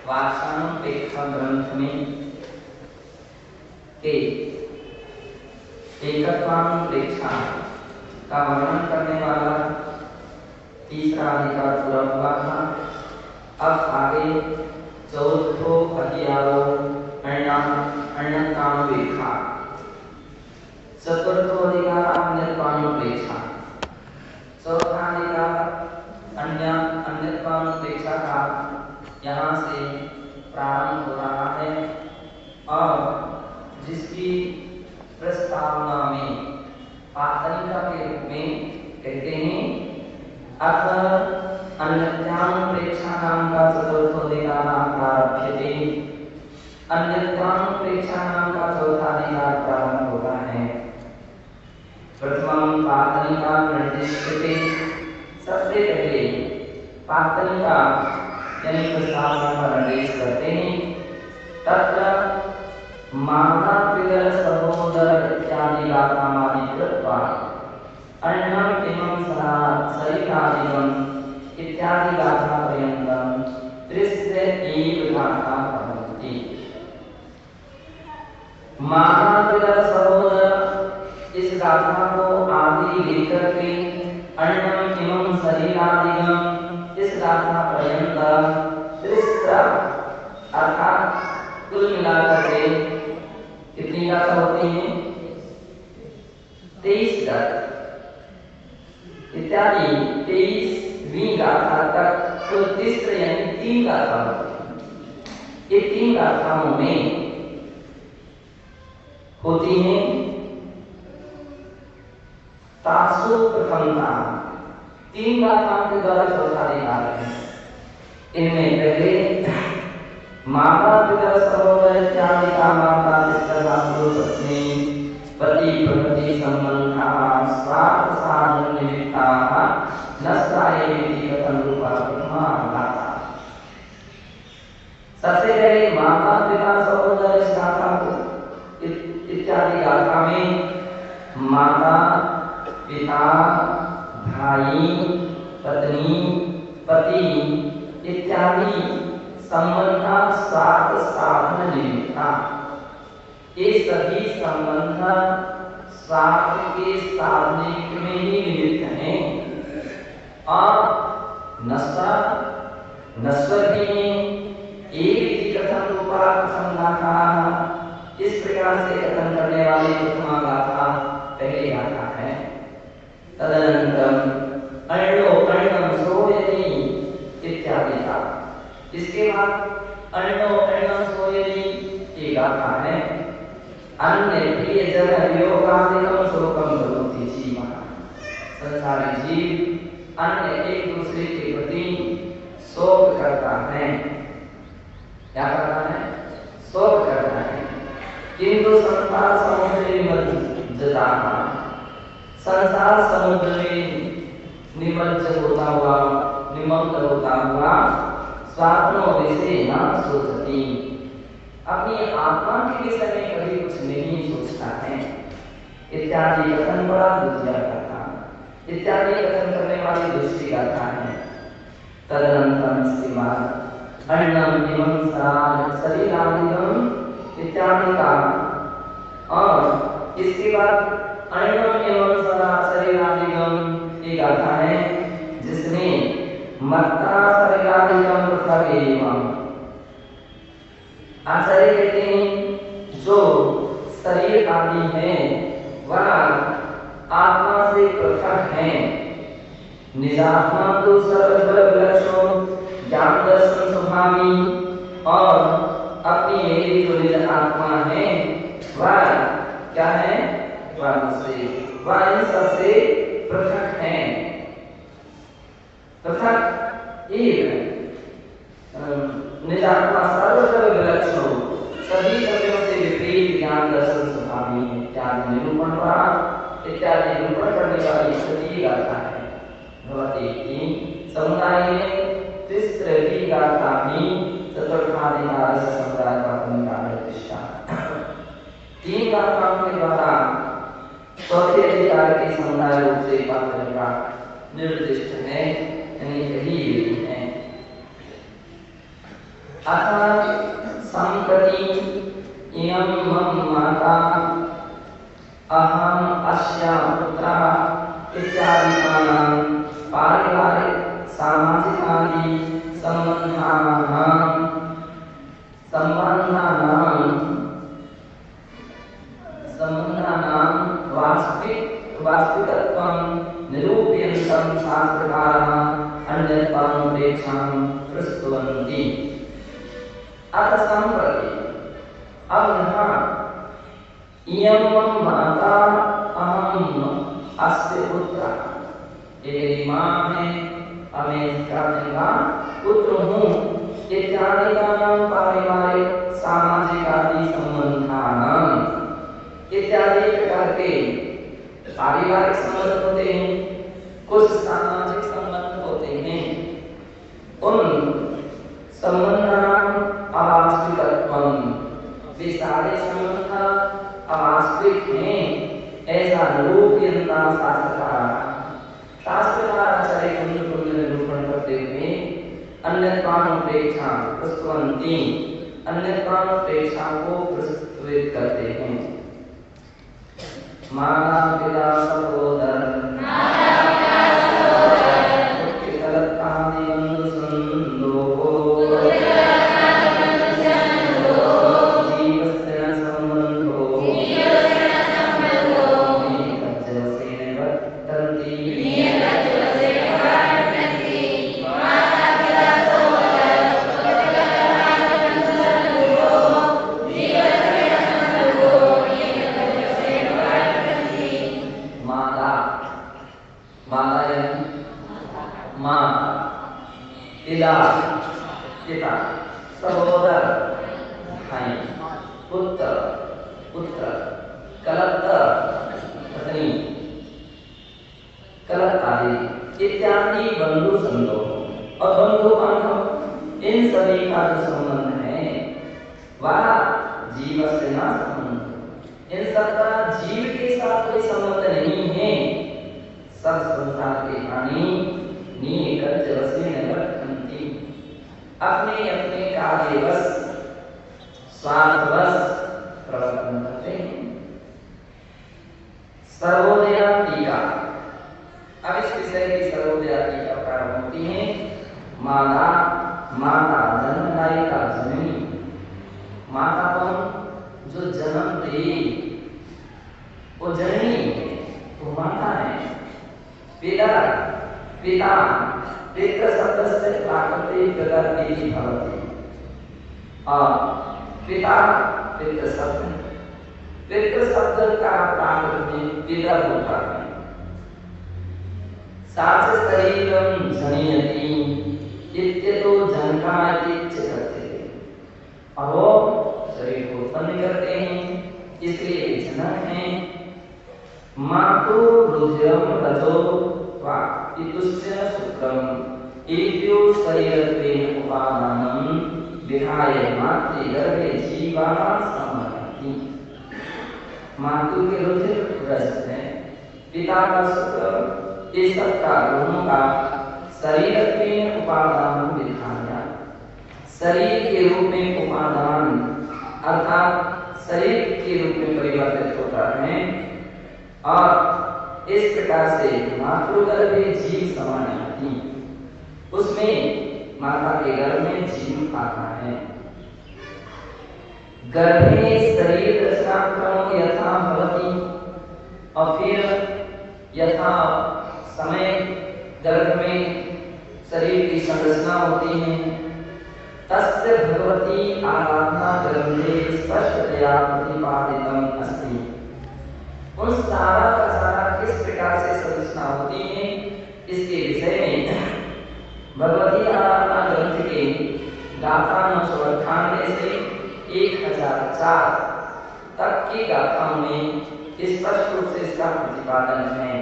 वाचनापेक्षा ग्रंथ में के एकत्वानुप्रेक्षा का वर्णन करने वाला तीसरा अधिकार पूरा हुआ था। अब आगे चौथो अधिकारो अन्यतानुपेक्षा, चतुर्थो अधिकार अन्यतानुपेक्षा, चौथा अधिकार अन्यतानुपेक्षा का यहाँ से प्रारंभ हो रहा है और जिसकी प्रस्तावना में पातनिका के रूप में कहते हैं अथ अन्यतानुप्रेक्षा नाम का चतुर्थो अधिकार प्रारभ्यते। अन्यतानुप्रेक्षा नाम का चौथा अधिकार प्रारंभ होता है। प्रथम पातनिका निर्दिष्टते, सबसे पहले पातनिका यानी प्रस्तावना का निर्देश करते हैं। तत्र माता पितर सहोदर इत्यादि गाथामादि कृत्वा अन्नम एवं सरितादिगम इत्यादि गाथा पर्यन्तं त्रिस्य एव गाथा भवन्ति। माता पितर सहोदर इस गाथा को आदि लेकर के अन्नम एवं सरितादिगम इस गाथा पर्यंत त्रिस्य अर्थात कुल मिलाकर के कितनी गाथा होती हैं? 23 तक इत्यादि 23वीं गाथा तक कुल तिस्र यानी 3 गाथा होती है। ये 3 गाथाओं में होती हैं तासु प्रथमता, 3 गाथाओं के द्वारा चौथा अधिकार है। इनमें पहले माता पिता सहोदर इत्यादि का माता पिता पत्नी पति प्रपति संबंधा स्वार्थ साधन निमित्ता नष्टाये विधि कथन रूपा प्रथमा गाथा। सबसे पहले माता पिता सहोदर इस गाथा को इत्यादि गाथा में माता पिता भाई पत्नी पति इत्यादि संबंध स्वार्थ साधन निमित्ता, ये सभी संबंध स्वार्थ के साधने में ही निमित्त हैं और नश्वर भी हैं। एक विधि कथन रूपा प्रथम गाथा, इस प्रकार से कथन करने वाली प्रथमा गाथा पहली गाथा है। तदनंतरम अण्णो अण्णम सोयति इत्यादि का, इसके बाद अण्णो अण्णम सोयति ये गाथा है। अन्य प्रिय जन वियोगादिकम शोकम करोति जीवः, संसारी जीव अन्य एक दूसरे के प्रति शोक करता है। क्या करता है? शोक करता है। किंतु संसार समुद्र निमज्जता, संसार समुद्र में निमज्ज होता हुआ निमग्न होता हुआ स्वात्मो विषय न सोचती, अपनी आत्मा के विषय में कभी कुछ नहीं सोचता है। इत्यादि कथन बड़ा दूसरा गाथा, इत्यादि कथन करने वाली दूसरी गाथा है। तदनंतरम श्रीमान अन्नम एवं शरीरादिगम इत्यादि का और इसके बाद अन्नम एवं शरीरादिगम ये गाथा है जिसमें मत्ता शरीरादिगम पृथक एवं, आचार्य कहते हैं जो शरीर आदि है वह आत्मा से पृथक है। निजात्मा तो सर्वलक्षण ज्ञान दर्शन स्वभावी और अपनी मेरी जो निज आत्मा है वह क्या है? वह इन सबसे पृथक है। पृथक एक निजात्मा सर्वलक्षण सभी द्रव्यों से विपरीत ज्ञान दर्शन स्वभावी इत्यादि निरूपण करने वाली स्थिति गाथा है। भवति कि समुदाय में तिस्रवी गाथा भी चतुर्थाधिकार से समुदाय का भूमिका प्रतिष्ठा। 3 गाथाओं के द्वारा चौथे अधिकार के समुदाय रूप से पात्रता निर्दिष्ट है, यानी यही है। अथ सम्प्रति इयं मम माता अहम् अस्याः पुत्रः इत्यादिकानां पारिवारिक सामाजिकादि संबंधानां वास्तविकत्वं निरूपयन्तं शास्त्रकाराः अन्यत्पादोपेक्षां प्रस्तुवन्ति। अथ सम्प्रति अब यहाँ इयं मम माता अहम् अस्य पुत्रः, ये मेरी माँ है और मैं इसका पुत्र हूँ इत्यादिकानां पारिवारिक सामाजिक आदि संबंधानां इत्यादि प्रकार के पारिवारिक संबंध होते हैं, कुछ सामाजिक संबंध होते हैं। उन संबंधानां अवास्तविकत्वं, वे सारे संबंध अवास्तविक हैं ऐसा निरूपयन्ता शास्त्रकार आचार्य निरूपण करते हुए अन्यत्वानुप्रेक्षा प्रस्तुवन्ति, अन्यत्वानुप्रेक्षा को प्रस्तुत करते हैं। माता पिता सहोदर पुत्रकलत्रादि बंधु संदोहो जीवस्य न संबंधो निकटजसेन वर्तन्ति। पिता सहोदर भाई, पुत्र पुत्र, कलत्र पत्नी, कलत्रादि इत्यादि बंधु संदोह और बंधु बांधव, इन सभी का जो संबंध है वह जीव से न संबंध, इन सबका जीव के साथ कोई संबंध नहीं है। सब संसार के प्राणी अपने अपने कार्यवश स्वार्थवश प्रवर्तन करते हैं। सर्वोदया टीका, अब इस विषय की सर्वोदया टीका प्रारंभ होती है। माता माता जन्मदायिका जननी, माता कौन? जो जन्म दे वो जननी है, वो माता है। पिता पिता पितृ शब्द से प्राकृतिक प्रकृति भवति और पिता पितृ शब्द का प्राकृतिक पिता होता है। साच शरीरं जनयति इत्यतो जनकायति चेतते, और वो शरीर को उत्पन्न करते हैं इसलिए जनक हैं। मातु रुधिरं रजो वा इतुस्य शुक्रम एत्यो शरीरत्वेन उपादानं विहाय मातृगर्भे जीवाः संभवन्ति। मातु के रुधिर रस है, पिता का शुक्र, ये सबका दोनों का शरीरत्वेन उपादानं विहाय, शरीर के रूप में उपादान अर्थात शरीर के रूप में परिवर्तित होता है। और इस प्रकार से मातृगर्भे जीव समायाति, उसमें माता के गर्भ में जीव आता है। गर्भे शरीर रचनाक्रम यथा भवति, और फिर यथा समय गर्भ में शरीर की संरचना होती है। तस्य भगवती आराधना ग्रंथे स्पष्टतया प्रतिपादितम् अस्ति। उन सारा का सारा किस प्रकार से संरचना होती है इसके विषय में भगवती आराधना ग्रंथ के गाथा 998 से 1004 तक की गाथाओं में स्पष्ट रूप से इसका प्रतिपादन है।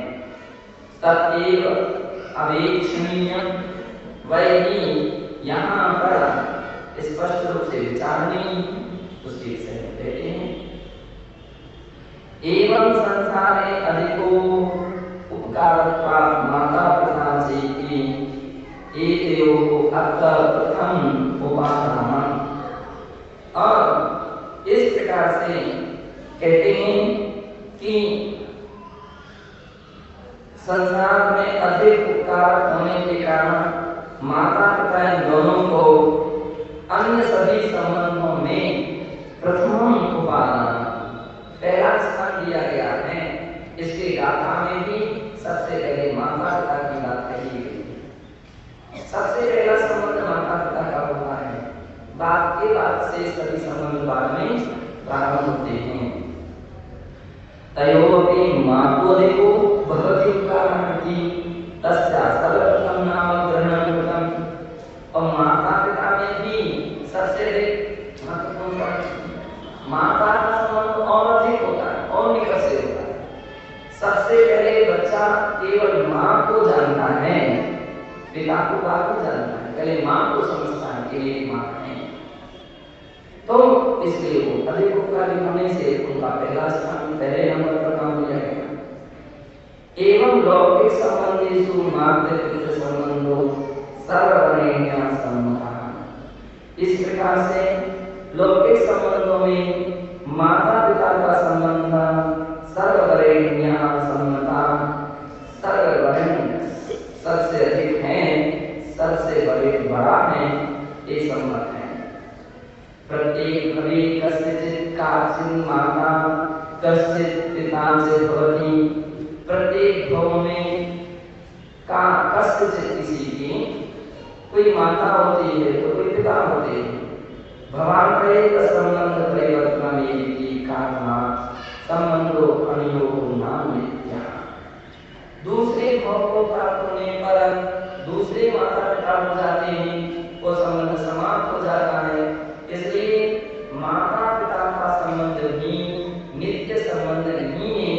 तदेव अवेक्षणीय, वही यहाँ पर स्पष्ट रूप से विचारणीय उसके विषय में कहते हैं। एवं संसारे अधिको उपकारत्वात् माता पिता से एतयोः अत्र प्रथम उपादानं और इस प्रकार से कहते हैं कि संसार में अधिक उपकार होने के कारण माता पिता इन दोनों को अन्य सभी संबंधों में प्रथम उपादान पहला स्थान दिया गया है। इसके गाथा में भी सबसे पहले माता पिता की बात कही गई। सबसे पहला संबंध माता पिता का होता है, बाप के बाद से सभी संबंध बाद में प्रारंभ होते हैं। तयोपि मातोदिको भगवती उपकारमति तस्या सर्वप्रथम नाम ग्रहण कृतम। और माता पिता में भी सबसे महत्वपूर्ण माता का संबंध और अधिक होता है और निकट से होता है। सबसे पहले बच्चा केवल माँ को जानता है, पिता को बाप को जानता है, पहले माँ को समझता है कि ये माँ है, तो इसलिए वो अधिक उपकारी होने से उनका पहला स्थान पहले नंबर पर नाम दिया गया। एवं लौकिक संबंधेषु मातृपितृ संबंधो सर्ववर्णेन सम्मतः। इस प्रकार से लौकिक संबंधों में माता पिता का संबंध सर्ववर्णेन सम्मतः, सर्ववर्ण सबसे अधिक है, सबसे बड़ा है, ये सम्मत है। प्रत्येक भवे कस्यचित् काचिन् माता कस्यचित् पिता च भवति। प्रत्येक भव में का कस्यचित् किसी की कोई माता होती है तो कोई पिता होते हैं। भवान्तरे संबंध परिवर्तनमेति कारणात् संबंधो अनियोगो नाम नित्या। दूसरे भव को प्राप्त होने पर दूसरे माता पिता हो जाते हैं, वो संबंध समाप्त हो जाता है। इसलिए माता पिता का संबंध भी नित्य संबंध नहीं है,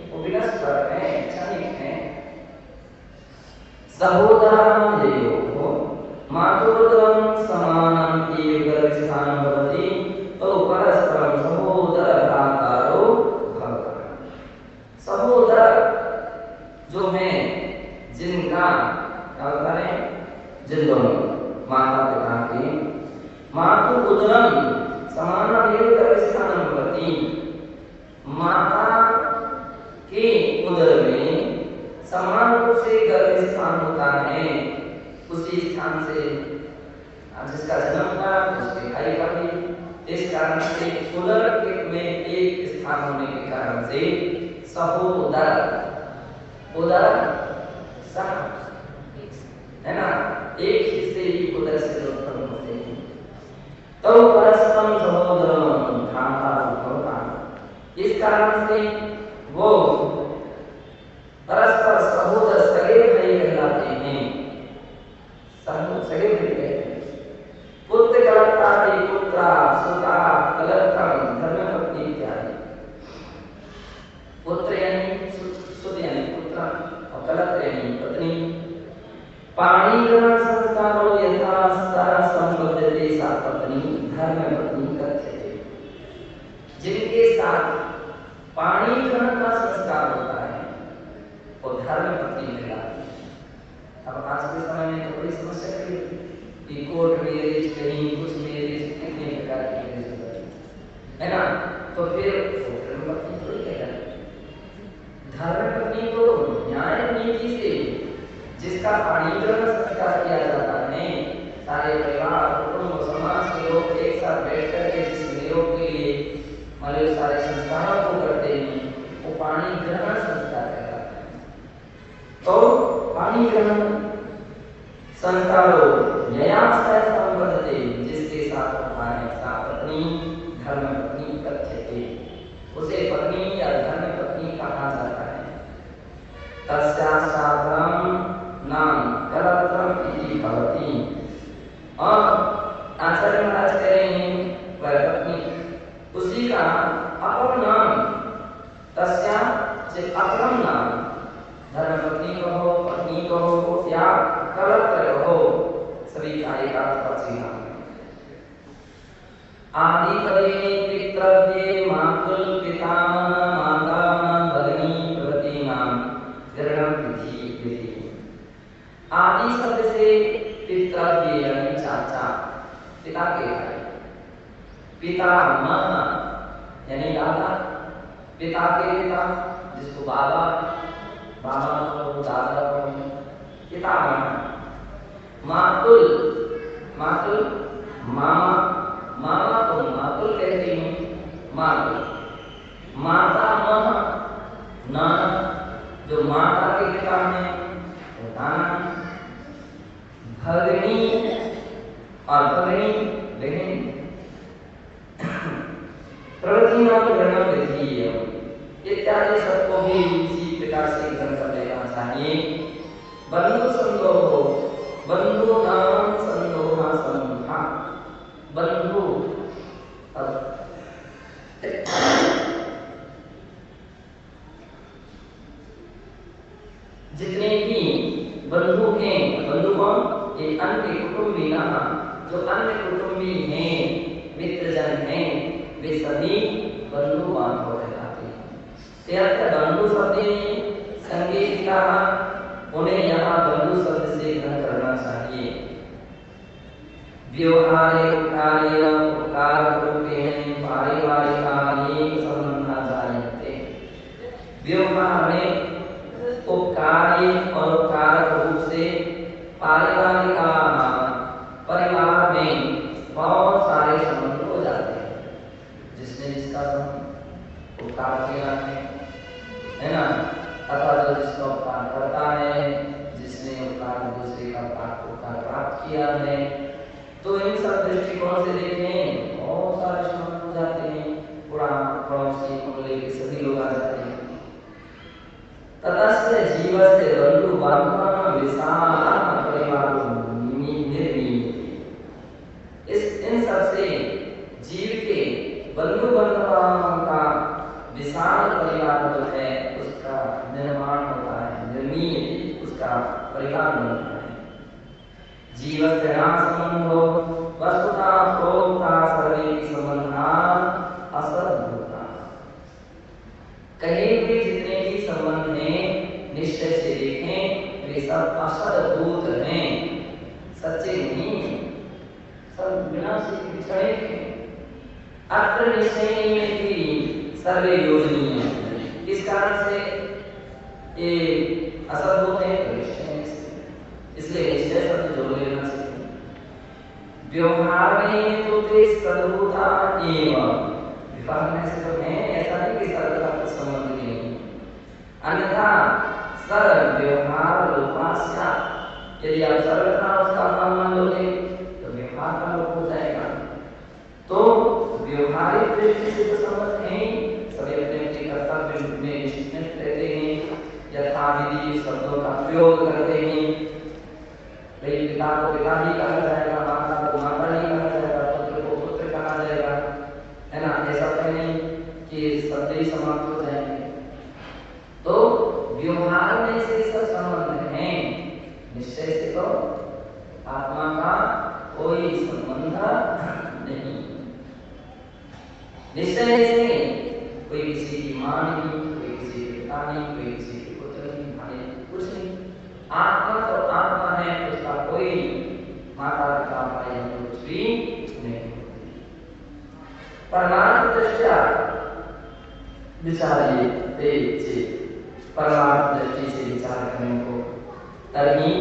वो विनश्वर है, क्षणिक है। सहोदरायोः मातुर्गं समानं एव गर्भस्थानं भवति, तो परस्परं सहोदरभ्रातारो भवतः। सहोदर जो है जिनका क्या करें, जिन दोनों माता पिता के मातु उदरम समानम एव गर्भस्थानं भवति। माता के उदर में समान रूप से गर्भ स्थान होता है, उसी स्थान से जिसका जन्म हुआ उसके भाई का भी। इस कारण से उदर में एक स्थान होने के कारण से सहोदर, उदर सह है ना, एक ही से ही उदर से उत्पन्न होते हैं। तो परस्परम सहोदरम भ्राता भवता। इस कारण से वो परस्पर सहोदर सगे भाई कहलाते हैं। सगे भाई कहते हैं। पुत्र कलत्रादि पुत्रा सुता कलत्रम धर्मपत्नी इत्यादि। पुत्र यानी सुत यानी पुत्र और कलत्र यानी पत्नी। पाणिग्रहण संस्कारो यथा सर संबद्धते सा पत्नी धर्मपत्नी कथ्यते। जिनके साथ पाणिग्रहण का संस्कार होता है वो धर्मपत्नी कहलाती है। अब आज के समय में तो बड़ी समस्या है कि कोर्ट मैरिज, कहीं कुछ मैरिज, कितने प्रकार की मैरिज है ना, तो फिर धर्मपत्नी थोड़ी कहलाती। धर्मपत्नी तो न्याय नीति से जिसका पाणिग्रहण संस्कार किया जाता है, सारे परिवार कुटुंब समाज के लोग एक साथ बैठ करके जिस नियोग के लिए हमारे सारे संस्कारों को करते हैं, वो पाणिग्रहण संस्कार कहलाता है। तो पाणिग्रहण संस्कारो यया सह संबद्धते, जिसके साथ होता है सा पत्नी धर्मपत्नी कथ्यते, उसे पत्नी या धर्मपत्नी कहा जाता है। तस्या शास्त्रम नाम कलत्रम इति भवति। और आचार्य महाराज कह रहे हैं वह पत्नी उसी का अपर नाम, तस्या से अपरम नाम, धर्मपत्नी कहो, पत्नी कहो या कलत्र कहो, सभी का एक अर्थ नाम है। आदि पदे पितृव्ये मातुल पितामह माता भगिनी प्रभृति नाम ग्रहण विधि। आदि शब्द से पितृव्य यानी चाचा, पिता के भाई, पितामह यानी दादा, पिता के पिता जिसको बाबा, बाबा को दादा को पितामह। मातुल, मातुल मामा, मामा को मातुल कहते हैं, मातुल। माता मह नाना, जो माता के पिता हैं वो नाना। भगिनी और भगिनी बहन। प्रवृत्तिनाम ग्रहण विधि इत्यादि सबको भी इसी प्रकार से ग्रहण कर लेना चाहिए। बंधु संदोहो, बंधु नाम संदोहा संधा, बंधु जितने भी बंधु हैं, बंधु कौन? ये अन्य कुटुंबी ना, जो अन्य कुटुंबी हैं, मित्रजन हैं, वे सभी बंधु बांधव कहलाते हैं। बंधु शब्द संगीत का उन्हें यहाँ बंधु शब्द से ग्रहण करना चाहिए। व्यवहारे कार्य उपकार रूपेण पारिवारिकानि संबंधा जायन्ते। व्यवहार में उपकारी और उपकारक रूप से पारिवारिक परिवार में बहुत सारे संबंध हो जाते हैं। जिसने जिसका उपकार किया है ना, अथवा जो जिसका उपकार करता है, जिसने उपकार दूसरे का उपकार प्राप्त किया है, तो इन सब दृष्टिकोण से देखें बहुत सारे संबंध हो जाते हैं। पुराण पड़ोसी मोहल्ले के सभी लोग आ जाते हैं। ततस्य जीवस्य बंधु बांधवानां विशालः परिवारो निर्मीयते। इन सबसे जीव के बंधु बांधवों का विशाल परिवार जो है उसका निर्माण होता है, निर्मीयते, उसका परिवार बनता है। जीवस्य संबंधो वस्तुतः प्रोक्ता सर्वे संबंधा असद्भूता। कहीं भी जितने भी संबंध हैं निश्चय से देखें वे सब असद्भूत हैं, सच्चे नहीं, सब विनाशी बिछड़े हैं। अत्र निश्चय सर्वे योजनीय, इस कारण से ये असद्भुत है, इसलिए निश्चय शब्द जोड़ लेना चाहिए। व्यवहार में तो सद्भुता एवं, विवाह में से तो है, ऐसा नहीं कि सरलता का संबंध नहीं, अन्यथा सरल व्यवहार लोपास्या, यदि आप सरलता उसका मान लोगे तो व्यवहार का लोप हो जाएगा। तो व्यवहारिक दृष्टि से तो संबंध है, सभी अपने अपने कर्तव्य में निश्चित रहते हैं, यथाविधि शब्दों का प्रयोग करते हैं। पिता को पिता ही कहा जाएगा, माता को माता ही कहा जाएगा, पुत्र को पुत्र कहा जाएगा, है ना। ऐसा नहीं कि शब्द ही समाप्त हो जाएंगे। तो व्यवहार में से सब संबंध है, निश्चय से तो आत्मा का कोई संबंध नहीं। निश्चय से कोई किसी की मां नहीं, कोई किसी के पिता नहीं, कोई किसी के पुत्र नहीं, भाई कुछ नहीं। आत्मा तो आत्मा है, उसका कोई माता पिता भाई कुछ भी नहीं। परमार्थ दृष्टि विचारिए, परमार्थ दृष्टि से विचार करने को तर्हि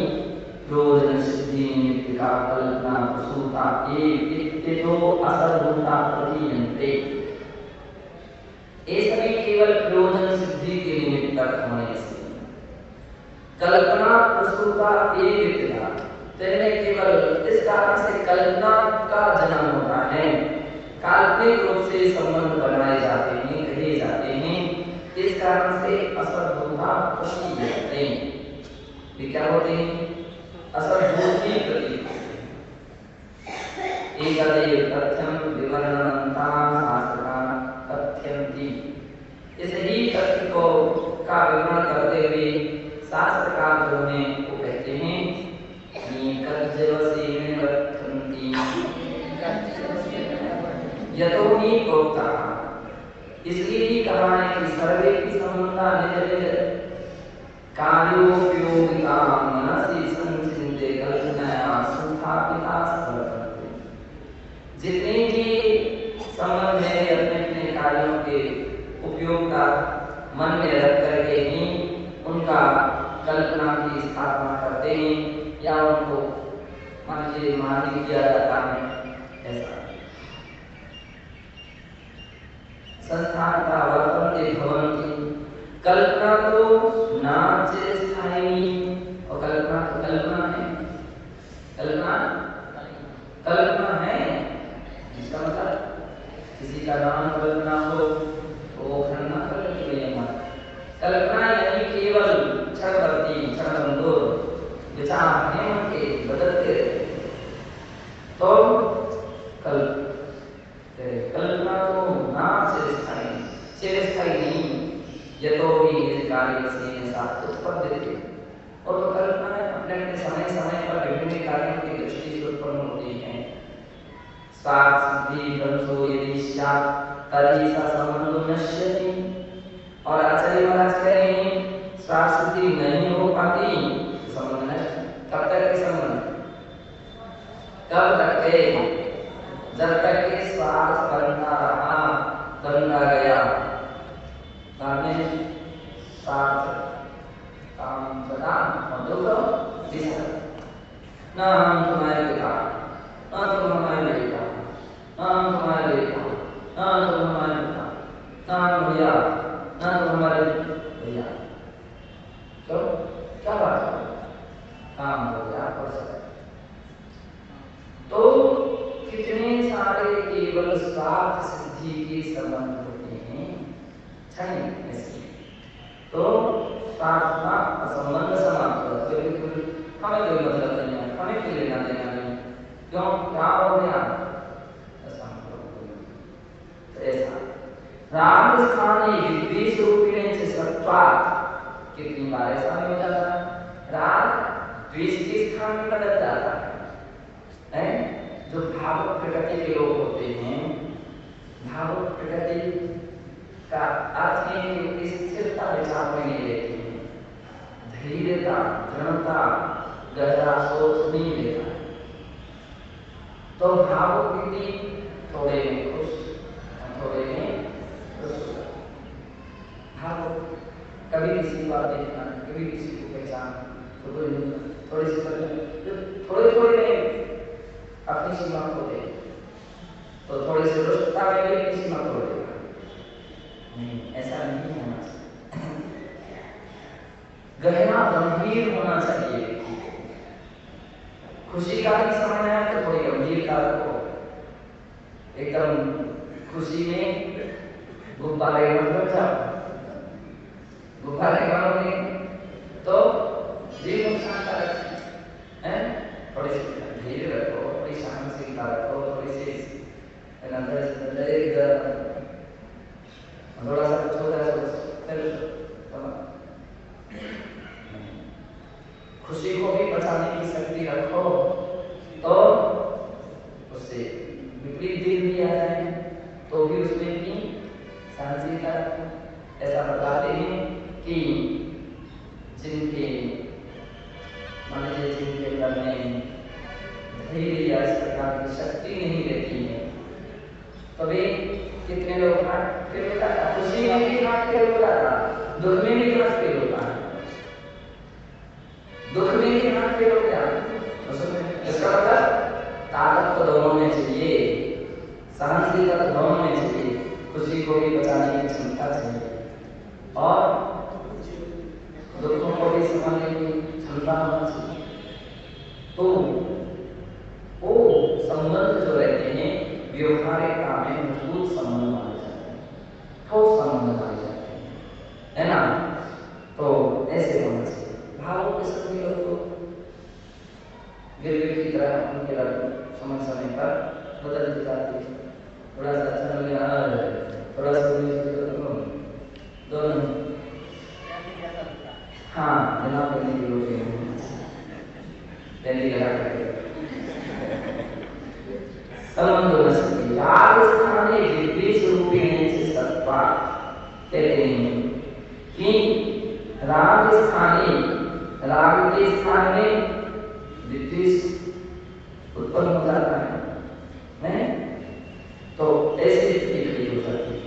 प्रयोजन सिद्धि निमित्त का कल्पना प्रसूता इत्यतो असद्भुता प्रतीयन्ते। ये सभी केवल प्रयोजन सिद्धि के निमित्त होने से, कल्पना प्रसूता एक केवल इस कारण से कल्पना का जन्म होता है, काल्पनिक रूप से संबंध बनाए जाते हैं, कहे जाते हैं, इस कारण से असद्भुता प्रतीयन्ते। ये क्या होते हैं? असद्भुत ही प्रतीत। एतदेव तथ्यं विवरणन्ता शास्त्रा तथ्यन्ति। इस ही तथ्य को का विवरण करते हुए शास्त्रकार जो हैं वो कहते हैं यतो ही प्रोक्ता, इसलिए ही कहा है कि सर्वे की संबंधा निज निज कार्योपयोगिता मनसि संचिन्ते कल्पनाया संस्थापिता। जितने भी प्रकार मन में रख करके ही उनका कल्पना की स्थापना करते हैं या उनको मान किया जाता है। ऐसा संस्थान का वर्तन भवन की कल्पना तो ना चिरस्थायी और कल्पना है। इसका मतलब किसी का नाम कल्पना हो तो वो घटना कल्पना यानी केवल क्षणवर्ती क्षणभंगुर विचार हैं उनके बदलते तो कल्पना तो ना चिरस्थायी नहीं यतो भी कार्य से साथ उत्पन्न देते और तो कल्पना अपने समय पर विभिन्न कार्यों की दृष्टि से उत्पन्न होती है। साक्षी बंसो यदि तरी सा संबंध नश्यति और आचार्य महाराज कह रहे हैं साक्षी नहीं हो पाती संबंध नष्ट। कब तक के संबंध कब तक के जब तक के स्वार्थ बनता गया स्वार्थ काम प्रदान और दुख न हम तुम्हारे पिता न तुम हमारे बेटा न हम तुम्हारे बेटा न तुम हमारे पिता न हम भैया न तुम हमारे भैया। तो क्या बात है काम हो गया तो कितने सारे केवल स्वार्थ सिद्धि के संबंध होते हैं तो प्रार्थना संबंध समाप्त हमें कोई मतलब नहीं है हमें कोई लेना देना नहीं क्यों क्या हो गया ऐसा राम स्थानीय विद्वेष रूपिणी से सत्वात् कितनी बार ऐसा नहीं हो जाता राग द्वेष के स्थान में बदल जाता है। जो भावुक प्रकृति के लोग होते हैं भावुक प्रकृति का अर्थ है कि स्थिरता विचार में नहीं लेते हैं धैर्यता दृढ़ता गहरा सोच नहीं लेता तो भावुक व्यक्ति थोड़े में खुश थोड़े में भावुक कभी किसी की बात देखना कभी किसी को पहचान थोड़ी सी थोड़े में अपनी सीमा खो दे तो थोड़े से रुष्टता में भी अपनी सीमा खो देगा नहीं ऐसा नहीं होना चाहिए। गहरा गंभीर होना चाहिए खुशी का भी समय है तो थोड़ी गंभीरता रखो एकदम खुशी में गुब्बारे बन जाओ गुब्बारे बनोगे तो ये नुकसानकारक है। थोड़ी सी धीरे रखो थोड़ी सहनशीलता रखो थोड़ी सी थोड़ा सा कुछ हो जाए खुशी को भी बचाने की शक्ति रखो तो उससे विपरीत दिन भी आ जाए तो भी उसमें भी सहनशीलता रखो। ऐसा बताते हैं कि जिनके मान लीजिए जिनके अंदर में धैर्य या इस प्रकार की शक्ति नहीं रहती है तो वे कितने लोग हाथ फेल होता है खुशी में भी हाथ फेल होता है दुख में भी हाथ फेल होता है दुख में भी हाथ फेल हो गया इसका मतलब ताकत तो दोनों में चाहिए सहनशीलता तो दोनों में चाहिए खुशी को भी बचाने की क्षमता चाहिए और दुखों को भी संभालने की क्षमता होना चाहिए। तो वो संबंध जो रहते हैं व्यवहारिक काम में मजबूत संबंध माने जाते हैं ठोस संबंध माने जाते हैं है ना। तो ऐसे होना चाहिए भावों के सभी लोग तो गिरगिट की तरह उनके समय पर बदलते जाते हैं थोड़ा सा अच्छा लग गया थोड़ा सा दोनों हाँ जनाब करने की कोशिश पहली लगा करके संबंध हो सकती राग स्थाने विद्वेष रूपिणी से सत्वा कहते हैं कि राग स्थाने राग के स्थान में विद्वेष उत्पन्न हो जाता है तो ऐसी स्थिति हो सकती है।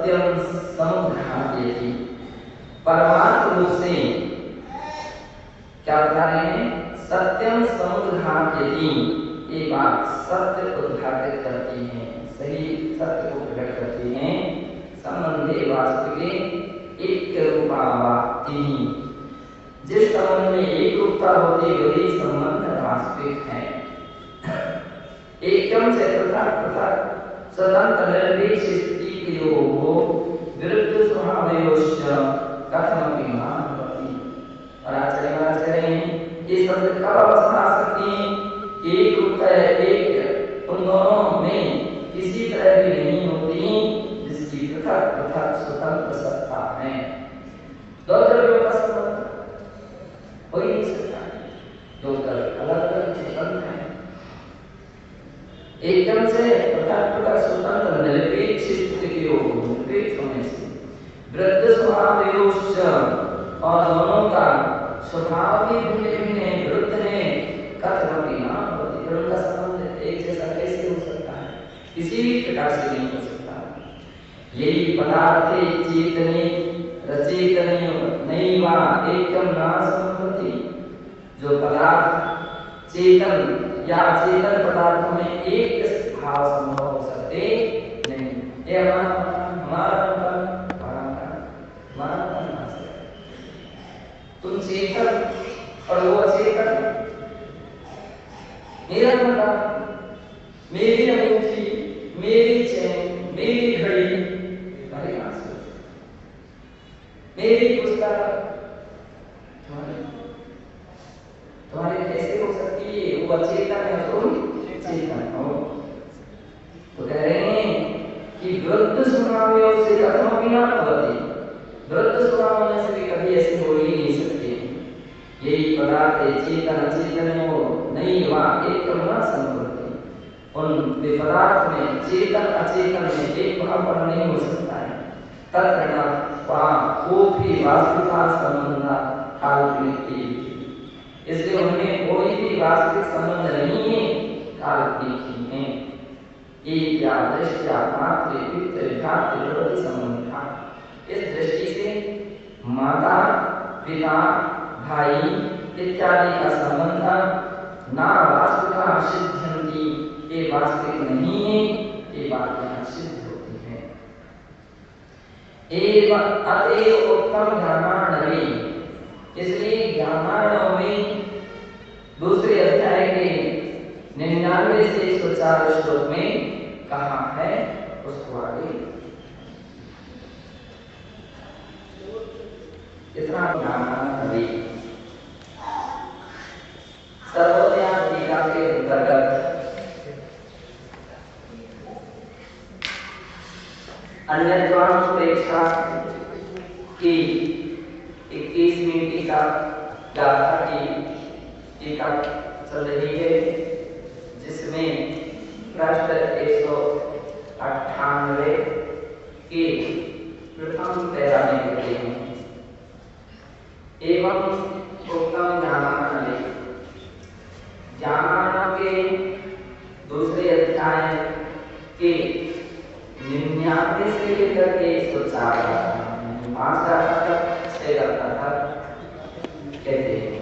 सत्यम समुद्घाटयति। परमार्थ रूप से क्या बता रहे हैं? सत्यम समुद्घाटयति, ये बात सत्य उद्घाटित करती है, सही सत्य को प्रकट करती है। संबंधे वास्तविके एक रूपा वाप्ति, जिस संबंध में एक रूपता होती वही संबंध वास्तविक है। एकम से पृथक पृथक स्वतंत्र निर्विशेष स्थिति के योग विरुद्ध स्वभावयोश्च कथमपि न भवति। और आचार्य महाराज कह रहे हैं ये शब्द कब अवस्था आ सकती है? एक रूप एक उन दोनों में किसी तरह भी नहीं होती जिसकी पृथक पृथक स्वतंत्र सत्ता है। दो द्रव्यों का संबंध हो ही नहीं सकता, दो द्रव्य अलग अलग स्वतंत्र हैं। एकदम से पृथक पृथक स्वतंत्र निरपेक्ष स्थिति के योग निरपेक्ष होने से वृद्ध स्वभावयोश्च, और दोनों का स्वभाव भी भिन्न भिन्न है, विरुद्ध है। कथमपि न भवति, उनका संबंध एक जैसा कैसे हो सकता है? किसी भी प्रकार से नहीं हो सकता। यही पदार्थ चेतने रचेतने नैवा एकम न संभवति। जो पदार्थ चेतन या चेतन पदार्थों में एक भाव संभव हो सकते नहीं। ये हमारा तुम चेतन और वो अचेतन, मेरा बंदा, मेरी अंगूठी, मेरी चैन, मेरी घड़ी, तुम्हारी आंसू, मेरी पुस्तक तुम्हारी कैसे हो सकती है? वो अचेतन है, तुम चेतन हो। तो कह रहे हैं कि वृद्ध स्वभाव से कथमपि न भवति, वृद्ध स्वभाव होने से भी कभी ऐसे हो ही नहीं सकते। यही पदार्थ चेतन अचेतन हो नहीं वा एकम न संभवति। उन पदार्थ में चेतन अचेतन में एक भाव पर नहीं हो सकता है। तत्र न वो भी वास्तविकता संबंध काल्पनिक, इसलिए उनमें कोई भी वास्तविक संबंध नहीं है, काल्पनिक ही है। एक या दृष्टि मात्र विभक्ति संबंध था। इस दृष्टि से माता पिता भाई इत्यादि का संबंध ना वास्तविकता सिद्ध्यन्ति, ये वास्तविक नहीं है, ये बात यहाँ सिद्ध होती है। एवं अतएव उत्तम ज्ञानार्णवे, इसलिए ज्ञानार्णव में दूसरे अध्याय के 99 से 104 श्लोक में कहा है, उसको आगे इतना ज्ञानार्णवे सर्वोदय टीका के अंतर्गत अन्य अपेक्षा की 21वीं टीका गाथा की टीका चल रही है, जिसमें पृष्ठ 198 के प्रथम पैरा में कहते हैं एवं उत्तम ज्ञानार्णवे, ज्ञानार्णव के दूसरे अध्याय के 99 से लेकर के 104 कहते हैं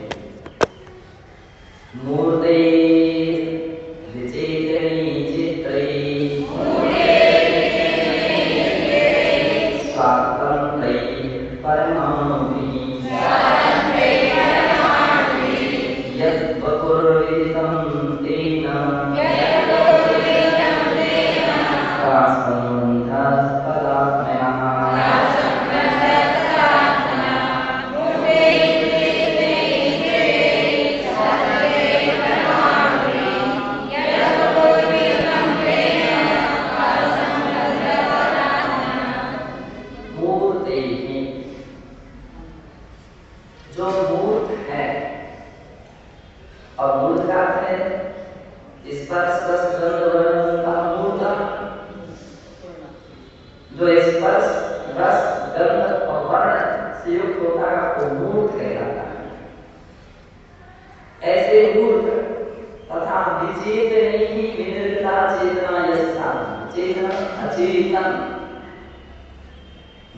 मूर्ते विचेतनी चित्रे स्वातंत्रै परमाणुभिः यद्वपुर्विदितं तेन संबन्धः पदात्मनः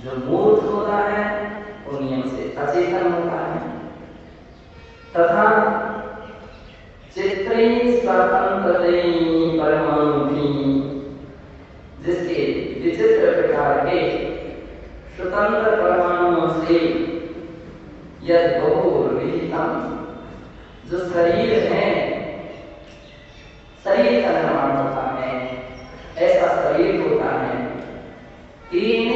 जो मूर्त होता है वो नियम से अचेतन होता है। तथा चित्रे स्वतंत्रते परमाणु, जिसके विचित्र प्रकार के स्वतंत्र परमाणुओं से यद बहुविहितम, जो शरीर है, शरीर का निर्माण होता है, ऐसा शरीर होता है, तीन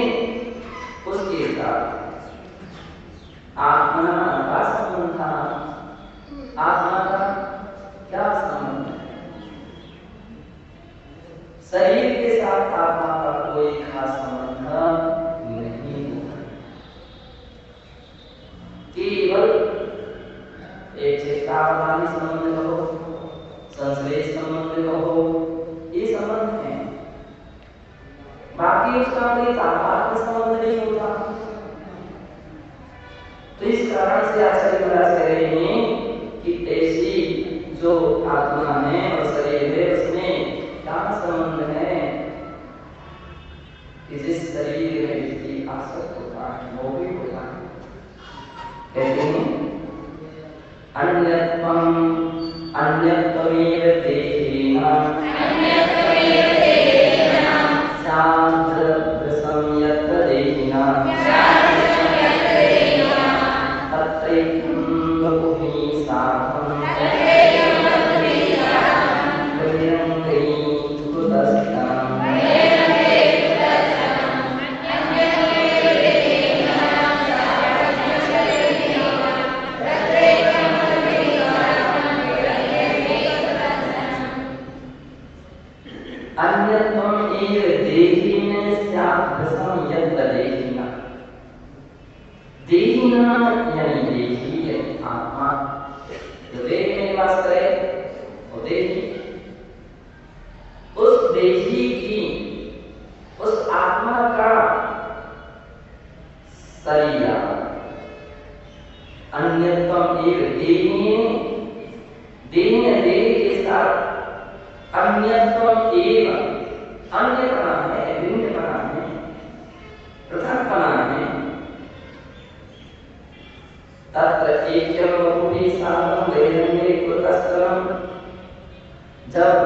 उसके साथ आत्मा का संबंध था। आत्मा का क्या संबंध है? शरीर के साथ आत्मा का कोई खास संबंध नहीं होता, केवल एक चेष्टावधानी संबंध कहो, संश्लेष संबंध कहो, ये संबंध है। बाकी उसका कोई तादात्म्य संबंध नहीं होता। तो इस कारण से आचार्य महाराज कह रहे हैं कि ऐसी जो आत्मा है और शरीर है, उसमें क्या संबंध है कि जिस शरीर में व्यक्ति आसक्त होता है वो भी होता है। कहते हैं अन्यत्वम अन्यत्वमेव देहेन शांतदृशं यत्र देहिना तत्रैकं बहुभिः साकं बहिरङ्गैः कुतस्थं अन्यत्वम् एव देहिन स्याद्भृशं यत्र देहिना। देहिना यानी देही आत्मा, जो देह में निवास करे वो देही। उस देही की, उस आत्मा का शरीर अन्यत्वम एव देहिन, देह के साथ अन्यत्वम एव, अन्य बना है, भिन्न बना है, पृथक बना है। तत्र ऐक्यं बहुभिः साकं बहिरङ्गैः कुतस्थं, जब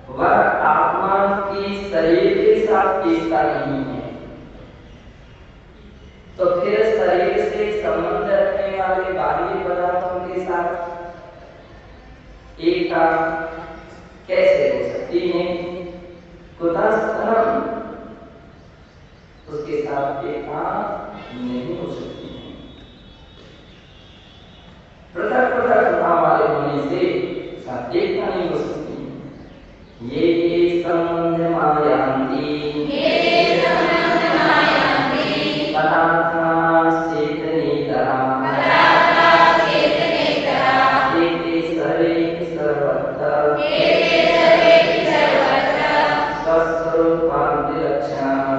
वह आत्मा की शरीर के साथ एकता नहीं है, तो फिर शरीर से संबंध रखने वाले बाहरी पदार्थों के साथ एकता कैसे हो सकती है? कुतस्थं, उसके साथ एकता नहीं हो सकती है। पृथक पृथक भाव वाले होने से साथ एकता नहीं हो सकती। ये संबंध मायान्ति पदार्थाः चेतनेतरः एते सर्वे सर्वत्र स्वस्वरूपाभिलक्षणाः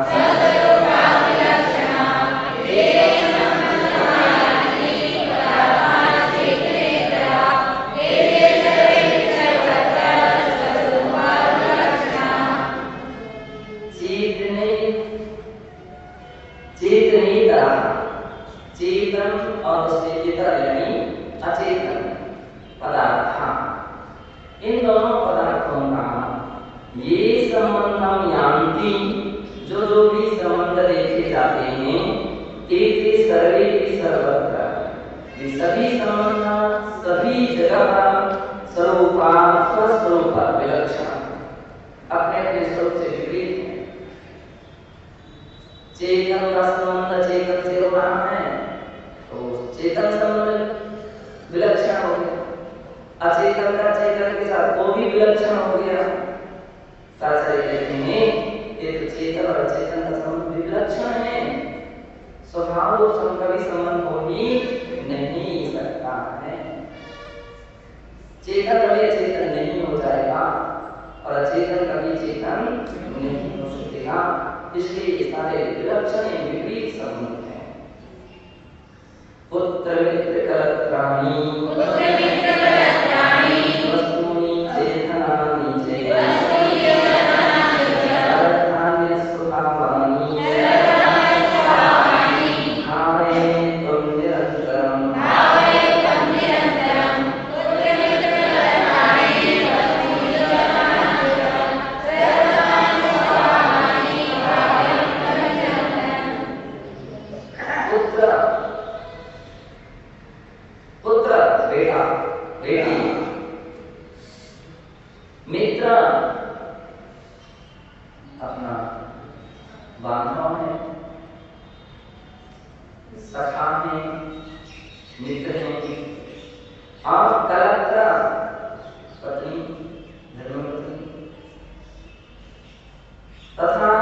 चेतन और उससे इतर यानी अचेतन पदार्थ, इन दोनों पदार्थों का ये संबंधम यान्ति, जो भी संबंध देखे जाते हैं, एते सर्वे सर्वत्र, ये सभी संबंध सभी जगह स्वरूपा स्वस्वरूप विलक्षण, अपने अपने स्वरूप से विपरीत है। चेतन का संबंध चेतन से हो रहा है तो चेतन संबंध विलक्षण हो गया, अचेतन का चेतन के साथ वो भी विलक्षण हो गया। शास्त्र कहते हैं ये तो चेतन और अचेतन का संबंध विलक्षण है, स्वभाव कभी संबंध हो ही नहीं सकता है। चेतन कभी अचेतन नहीं हो जाएगा और अचेतन कभी चेतन नहीं हो सकेगा, इसलिए ये सारे विलक्षण विपरीत संबंध हैं। पुत्र मित्र कलत्राणि वस्तूनि चेतनानि च अर्थान्य स्वभावानि बेटा बेटी, मित्र अपना बांधव है, सखा है, मित्र है, और कलत्र पत्नी धर्मपत्नी, तथा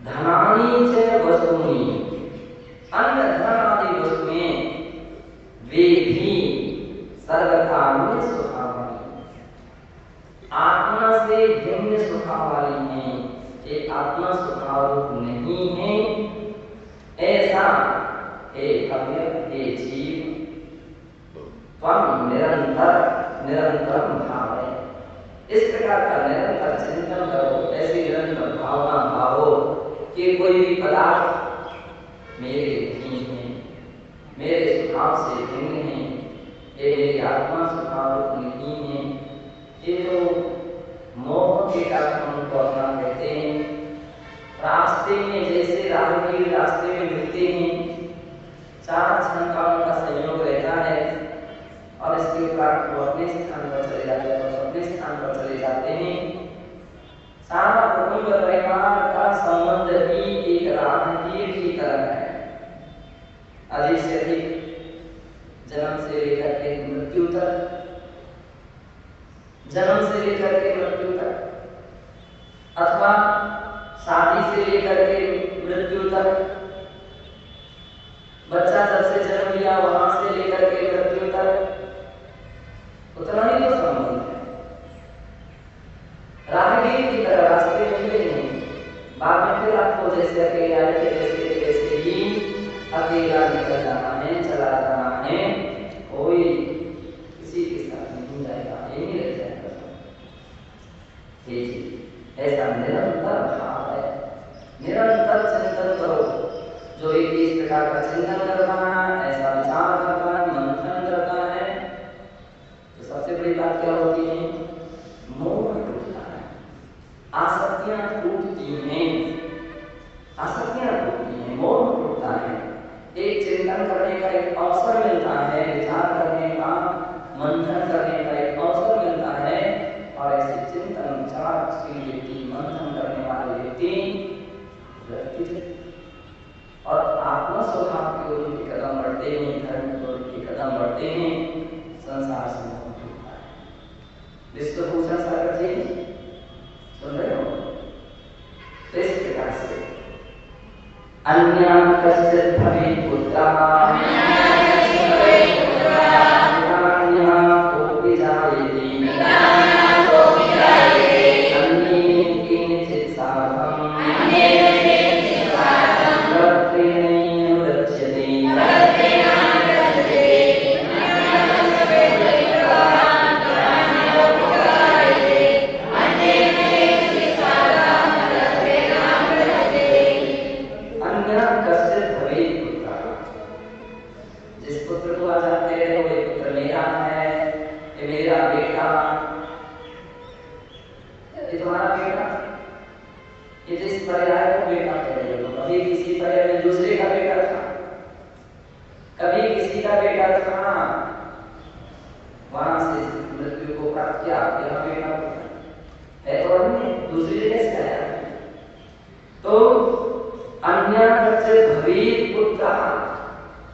धनानि च वस्तूनि, अन्य धन आदि वस्तुएं वे भी सर्वकाम्य स्वभाव वाली, आत्मा से भिन्न स्वभाव वाली हैं, ये आत्मा स्वभाव रूप नहीं है, ऐसा हे कव्य हे जीव त्वं निरंतर भाव है। इस प्रकार का निरंतर चिंतन करो, ऐसी निरंतर भावना भावो कि कोई भी पदार्थ मेरे नहीं है, मेरे स्वभाव से भिन्न है, ये मेरी आत्मा स्वभाव रूप नहीं है। ये जो मोह के कारण हमको अपना कहते हैं, रास्ते में जैसे राहगीर रास्ते में मिलते हैं, 4 क्षण का उनका संयोग रहता है और इसके उपरांत वो अपने स्थान पर चले जाते हैं, तो अपने स्थान पर चले जाते हैं। सारा कुटुंब परिवार का संबंध भी एक राहगीर की तरह है, अधिक से अधिक जन्म से लेकर के मृत्यु तक, जन्म से लेकर के मृत्यु तक, अथवा शादी से लेकर के मृत्यु तक, बच्चा जब से जन्म लिया वहां से लेकर के मृत्यु तक, उतना ही तो संबंध है। राहगीर की तरह रास्ते में मिले नहीं, बाद में फिर आपको जैसे अकेला जैसे ही अकेला निकल जाना है, चला जाना है, कोई किसी के साथ नहीं जाएगा, यही रह जाएगा। ऐसा निरंतर भाव है, निरंतर चिंतन करो। जो एक इस प्रकार का चिंतन करता है, ऐसा विचार करता है, मंथन करता है, तो सबसे बड़ी बात क्या होती है? मोह टूटता है, आसक्तियां टूटती हैं, आसक्तियां टूटती हैं, मोह टूटता है। एक चिंतन करने का एक अवसर मिलता है, विचार करने का, मंथन करने का एक अवसर मिलता है, और ऐसे चिंतन विचारशील व्यक्ति, मंथन करने वाले व्यक्ति और आत्मा स्वभाव की ओर उनके कदम बढ़ते हैं, धर्म की ओर उनके कदम बढ़ते हैं, संसार से मोह टूटता है। विश्वभूषण सागर जी सुन रहे हो? तो इस प्रकार से अन्य कश्चित् भवेत् पुत्रः कोऽपि जायते अन्येन केनचित् सार्धम्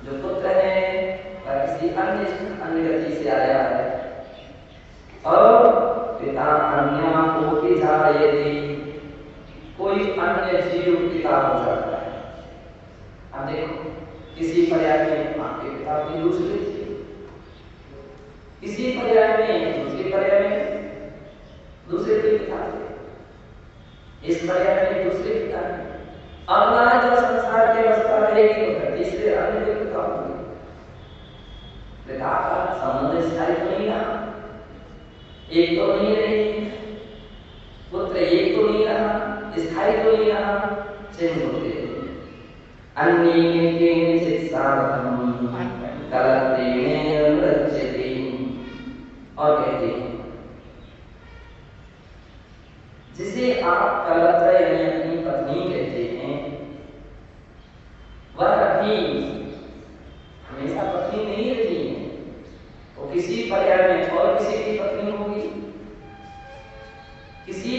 जो पुत्र है वह किसी अन्य गति से आया है, और पिता अन्य कोटि जायते, कोई अन्य जीव पिता हो सकता है। अब देखो, किसी पर्याय में आपके पिता की दूसरी थी, किसी पर्याय में दूसरे पर्याय में दूसरे पिता थे, इस पर्याय में दूसरे पिता है। अगला जब संसार की अवस्था रहेगी तो तीसरे अन्य के पिता होंगे। पिता का संबंध स्थायी तो नहीं रहा, एक तो नहीं रही, पुत्र एक तो नहीं रहा, स्थायी तो नहीं रहा, चेंज होते अन्य केनचित् सार्धम् कलत्रेण रच्यते। और कहते हैं जिसे आप कलत्र यानी अपनी पत्नी कहते हैं, वह भी हमेशा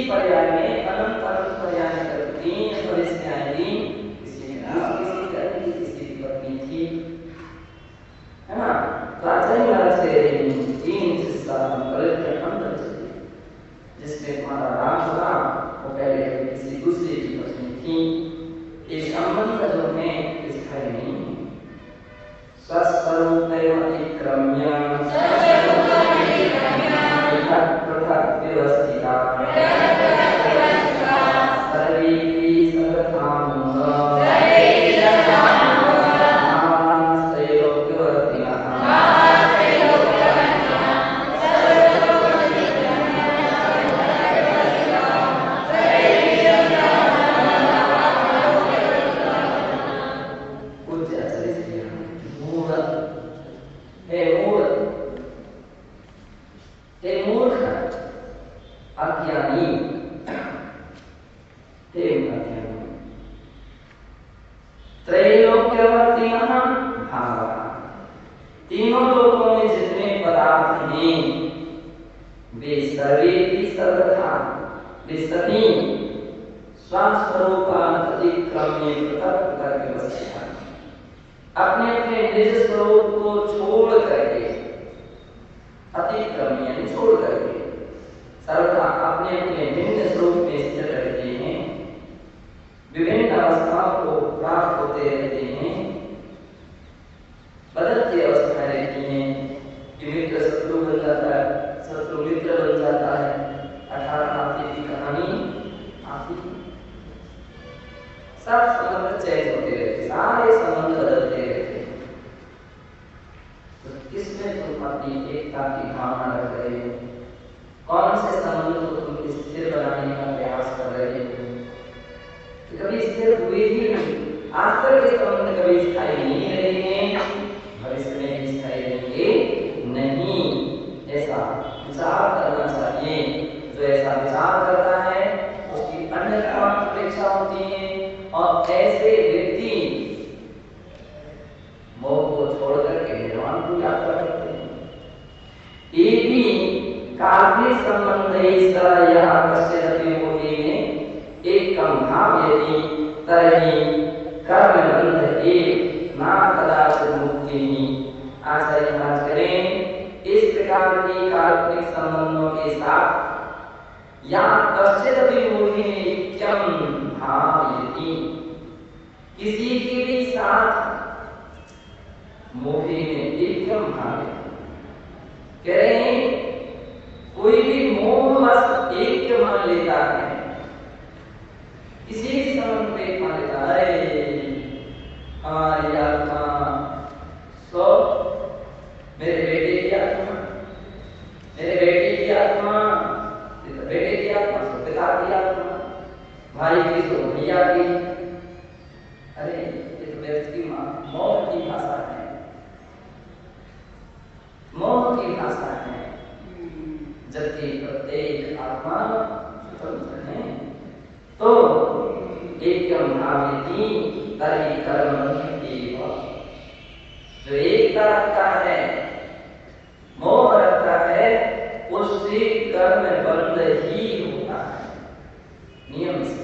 पर्याय में अनंत अनंत पर्याय में करती और इसमें आएगी किसी की पत्नी थी, है ना। तो आचार्य महाराज से 3 शिष्य अंदर चले, जिसमें तुम्हारा राम हुआ वो पहले किसी दूसरे की पत्नी थी। ये संबंध जो है स्थायी नहीं, स्वस्वरूपैव अतिक्रम्य पृथक पृथक व्यवस्थिता सर्वेपि सर्वथामुः तीनों लोकों में जितने पदार्थ हैं वे सर्वेपि सर्वथा वे सभी स्वस्वरूपातिक्रम्य पृथक पृथक व्यवस्थित हैं। अपने अपने निज स्वरूप को छोड़ करके, अतिक्रम्य छोड़ करके, सर्वथा अपने अपने भिन्न स्वरूप में स्थित रहते हैं, विभिन्न अवस्थाओं को प्राप्त होते रहते हैं, बदलती अवस्थाएं रहती हैं। मित्र शत्रु बन जाता है, शत्रु मित्र बन जाता है। 18 नाती की कहानी आती है। सब संबंध चेंज होते रहते, सारे संबंध बदलते रहते। तो किसमें तुम अपनी एकता की भावना रख रहे हो? कौन से संबंध को तुम स्थिर बनाने का प्रयास कर रहे हो? कभी स्थिर हुए ही नहीं। आज तक के संबंध कभी स्थायी नहीं रहेंगे, भविष्य में भी स्थायी रहेंगे नहीं। ऐसा विचार करना चाहिए। जो ऐसा विचार करता है उसकी अन्य अपेक्षा होती है, और ऐसे व्यक्ति मोह को छोड़ करके निर्वाण को यात्रा करते हैं। ये भी काल्पनिक संबंध है। इस तरह यह कश्चिदपि मोहि में एकम भावयति तर्हि कर्म बंध एक ना कदाचित् मुक्ति। आचार्य महाराज करें इस प्रकार की काल्पनिक संबंधों के साथ या कश्चिदपि मोहि में एकम भावयति, किसी के भी साथ मोहि में एकम भावयति कह रहे हैं। कोई भी मोहवश एक मान लेता है, किसी भी संबंध में मान लेता है। हमारी आत्मा सो मेरे बेटे की आत्मा, मेरे बेटे की आत्मा, बेटे की आत्मा सो पिता की आत्मा, भाई की सो भैया की। अरे ये तो व्यक्ति मोह की भाषा है, मोह की भाषा है। जबकि प्रत्येक आत्मा स्वतंत्र है। तो एकम भावयति तर्हि कर्म एव। जो एकता रखता है, मोह रखता है, उससे कर्म बंध ही होता है नियम से,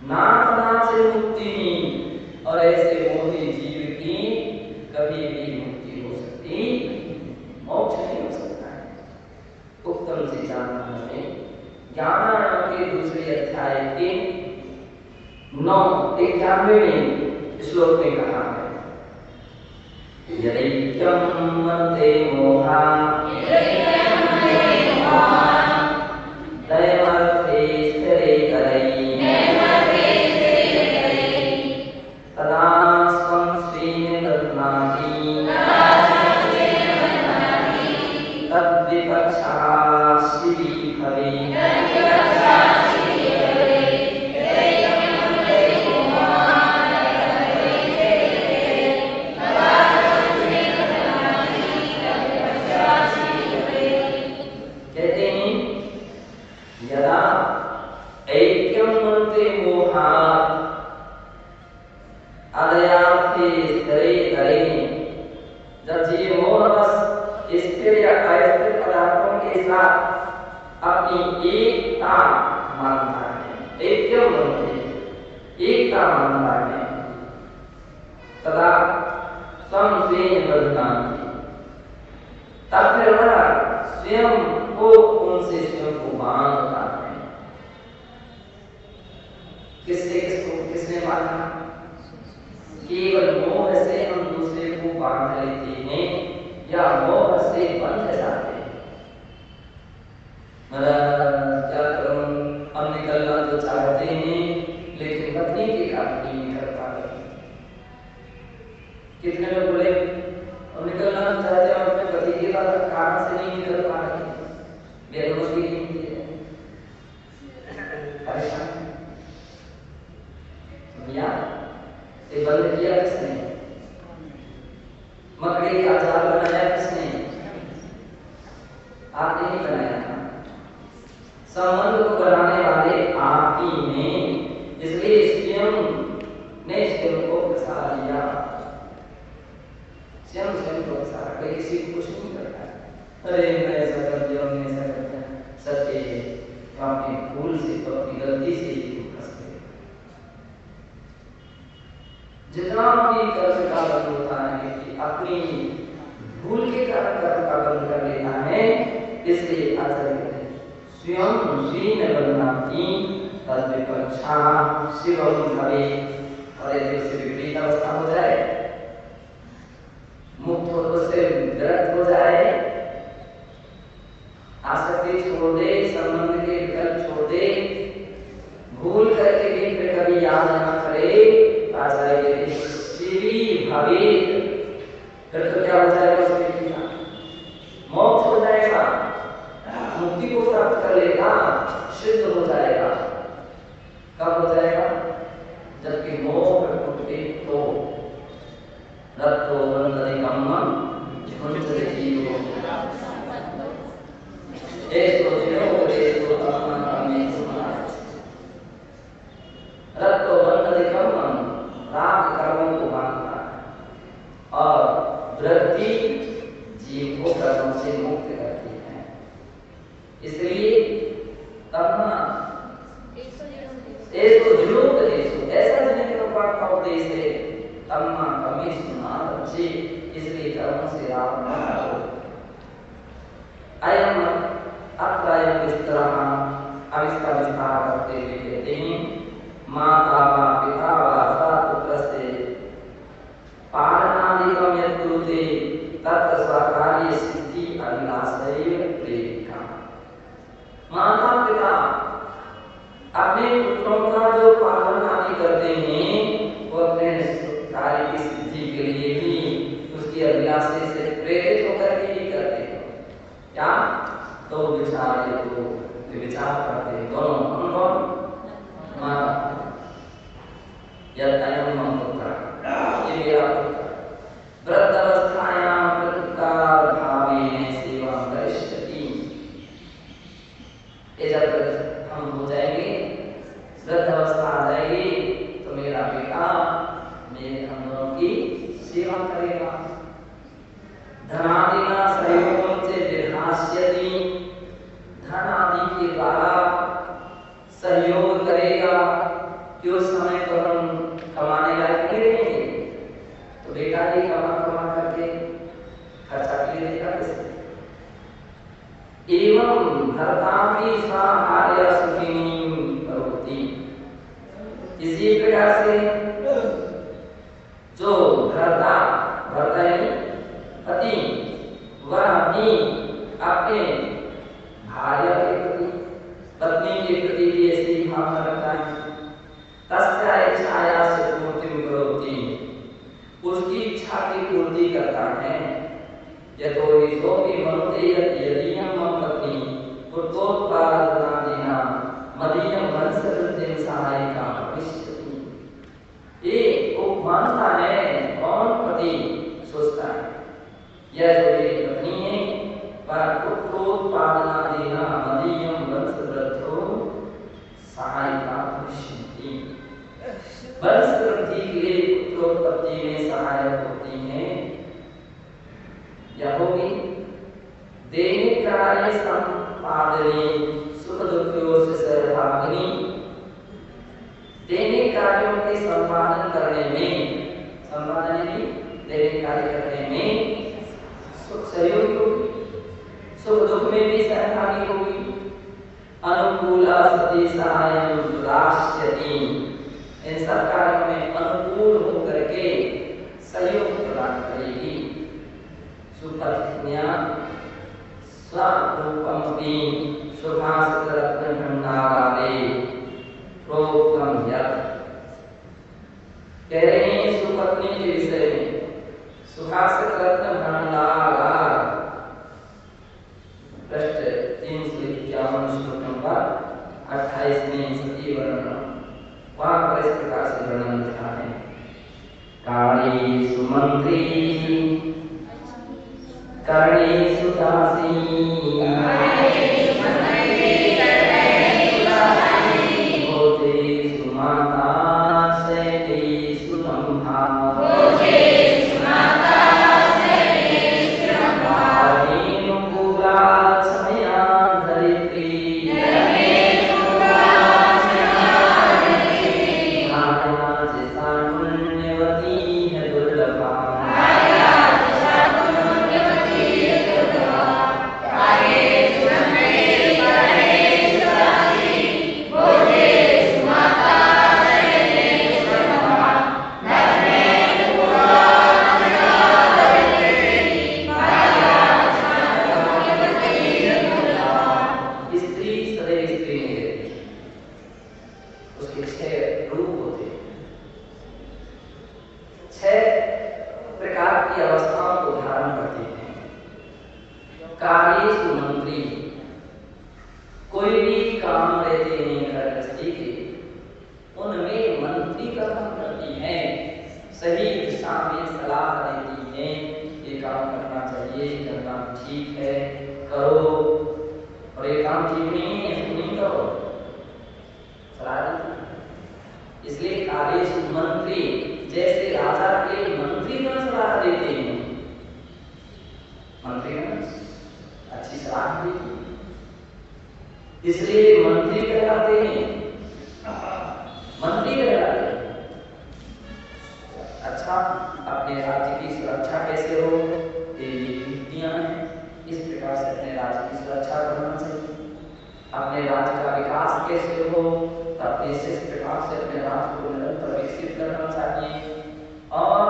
नाथ से मुक्ति नहीं। और ऐसे मोही जीव की कभी भी मुक्ति हो सकती, मोक्ष नहीं हो सकता है। उत्तम से जानना है। ज्ञानार्णव के दूसरे अध्याय के 91वें श्लोक में कहा है, यदैक्यं मन्ते मोहा दैवर्थे स्थिरे करैः तदा स्वं स्वेन दध्नाति तद्विपक्षा शिवी भवेत्। अपनी एकता मानता है, ऐक्यम बनते एकता मानता है, तदा स्वयं स्वेन बदनामी, तब फिर वह स्वयं को उनसे स्वयं को बांधता है। किसने बांधा? केवल मोह से हम दूसरे को बांध लेते हैं या मोह से बंध जाते हैं। क्या करूं, हम निकलना तो चाहते हैं लेकिन पत्नी के कारण नहीं कर पा रहे। कितने लोग बोले हम निकलना तो चाहते हैं और अपने पति के कारण से नहीं निकल पा रहे, बेरोजगारी नहीं है, परेशान भैया। ये बंद किया किसने? मकड़ी का जाल बनाया किसने? आपने ही बनाया था। संबंध को बनाने वाले आप ही हैं, इसलिए स्वयं ने स्वयं को फंसा लिया, स्वयं को फंसा। कोई किसी को कुछ नहीं करता है। अरे मैं ऐसा कर दिया, मैं ऐसा कर दिया, सत्य तो आपकी भूल से, तो अपनी गलती से ही फंस गए। जितना भी कर्म का बंद होता है कि अपनी भूल के कारण कर्म का बंद कर लेना है, इसलिए आचार्य स्वयं स्वीन बदनामी तद विपक्षा शिवम भवे। और यदि उससे विपरीत अवस्था हो जाए, मुक्त हो तो से विरक्त हो जाए, आसक्ति छोड़ दे, संबंध के विकल्प छोड़ दे, भूल करके भी फिर कभी याद न करे, आचार्य शिवी भवे, फिर तो क्या हो जाएगा? उसके मोक्ष हो जाएगा, मुक्ति को प्राप्त कर लेगा, सिद्ध हो जाएगा। कब हो जाएगा? जबकि मोह प्रकृति तो रत्तो वंदनिकम्मं झुंझुरे जीवो ऐसो जीवो ऐसो आत्मकामी सुनाय। रत्तो वंदनिकम्मं राग कर्मों को बांधता है और वृत्ति जीव को कर्मों से मुक्त करती है। इसलिए तन्ना ऐसो जुलोक देशो, ऐसा जीने के ऊपर का उपदेश है, तन्ना कमी सुना बच्चे, इसलिए कर्मों से आप न करो। अयम अत्रयम विस्तरः, अब इसका विस्तार करते हुए कहते हैं, माता वा पिता वा पुत्रस्य पालनादिकं यत् कुरुते तत् स्वकार्य सिद्धि अभिलाषैव प्रेरिका। माता पिता अपने पुत्रों का जो पालन आदि करते हैं, वो अपने कार्य की सिद्धि के लिए भी उसकी अभिलाषा से प्रेरित होकर के ही करते हैं। क्या? तो विचार को विचार करते हैं दोनों माता यदयं मम पुत्रः, ये मेरा पुत्र वृद्धावस्थायां प्रतिकार भावेन सेवां करिष्यति। ये जब हम हो जाएंगे, वृद्धावस्था आ जाएगी, तो मेरा बेटा मेरे हम दोनों की सेवा करेगा। धनादिना सहयोगं से विधास्यति, धन आदि के द्वारा सहयोग करेगा कि उस समय तो हम कमाने लायक नहीं रहेंगे, तो बेटा ही कमा करके खर्चा के लिए देगा किसे? एवं भर्तापि स्वाहार्य सुखिनी करोति। इसी प्रकार से जो भर्ता यानी पति, वह भी अपने भार्या के प्रति, पत्नी के प्रति भी ऐसी भावना रखता है। तस्या इच्छाया से पूर्तिं करोति, उसकी इच्छा की पूर्ति करता है। यतो हि सोऽपि मनुते यदीयं मम पत्नी पुत्रोत्पादनादिना मदीयं वंशवृद्धिं सहायिका भविष्यति। ये वो मानता है, कौन पति सोचता है, यह जो मेरी पत्नी है वह पुत्रोत्पादनादिना मदीयं वंशवृद्धो सहायिका भविष्यति। वंश वृद्धि के लिए पुत्रोत्पत्ति में सहायक होती है। यह होगी देह कार्य संपादने सुख दुखियों से सहभागिनी, दैनिक कार्यों के संपादन करने में, संपादन यानी दैनिक कार्य करने में सहयोगी होगी, सुख दुख में भी सहभागी होगी। अनुकूला सती सहायम राष्ट्यति, इन सब कार्यों में अनुकूल होकर के सहयोग प्रदान करेगी। सुपत्न्या स्वरूपमपि सुभाषित रत्न भंडाराले प्रोक्तम यत्, कह रहे हैं सुपत्नी के विषय में सुभाषित रत्न भंडार, पृष्ठ 351 श्लोक नंबर 28 में सती वर्णन, वहां पर इस प्रकार से वर्णन लिखा है। काली सुमंत्री करणी सुदासी, होते सुमाता सैली सुरंभा, इसलिए मंत्री कहलाते हैं, मंत्री कहलाते हैं। अच्छा, अपने राज्य की सुरक्षा कैसे हो, ये नीतियां हैं, इस प्रकार से अपने राज्य की सुरक्षा करना चाहिए। अपने राज्य का विकास कैसे हो, तब इस प्रकार से अपने राज्य को निरंतर विकसित करना चाहिए। और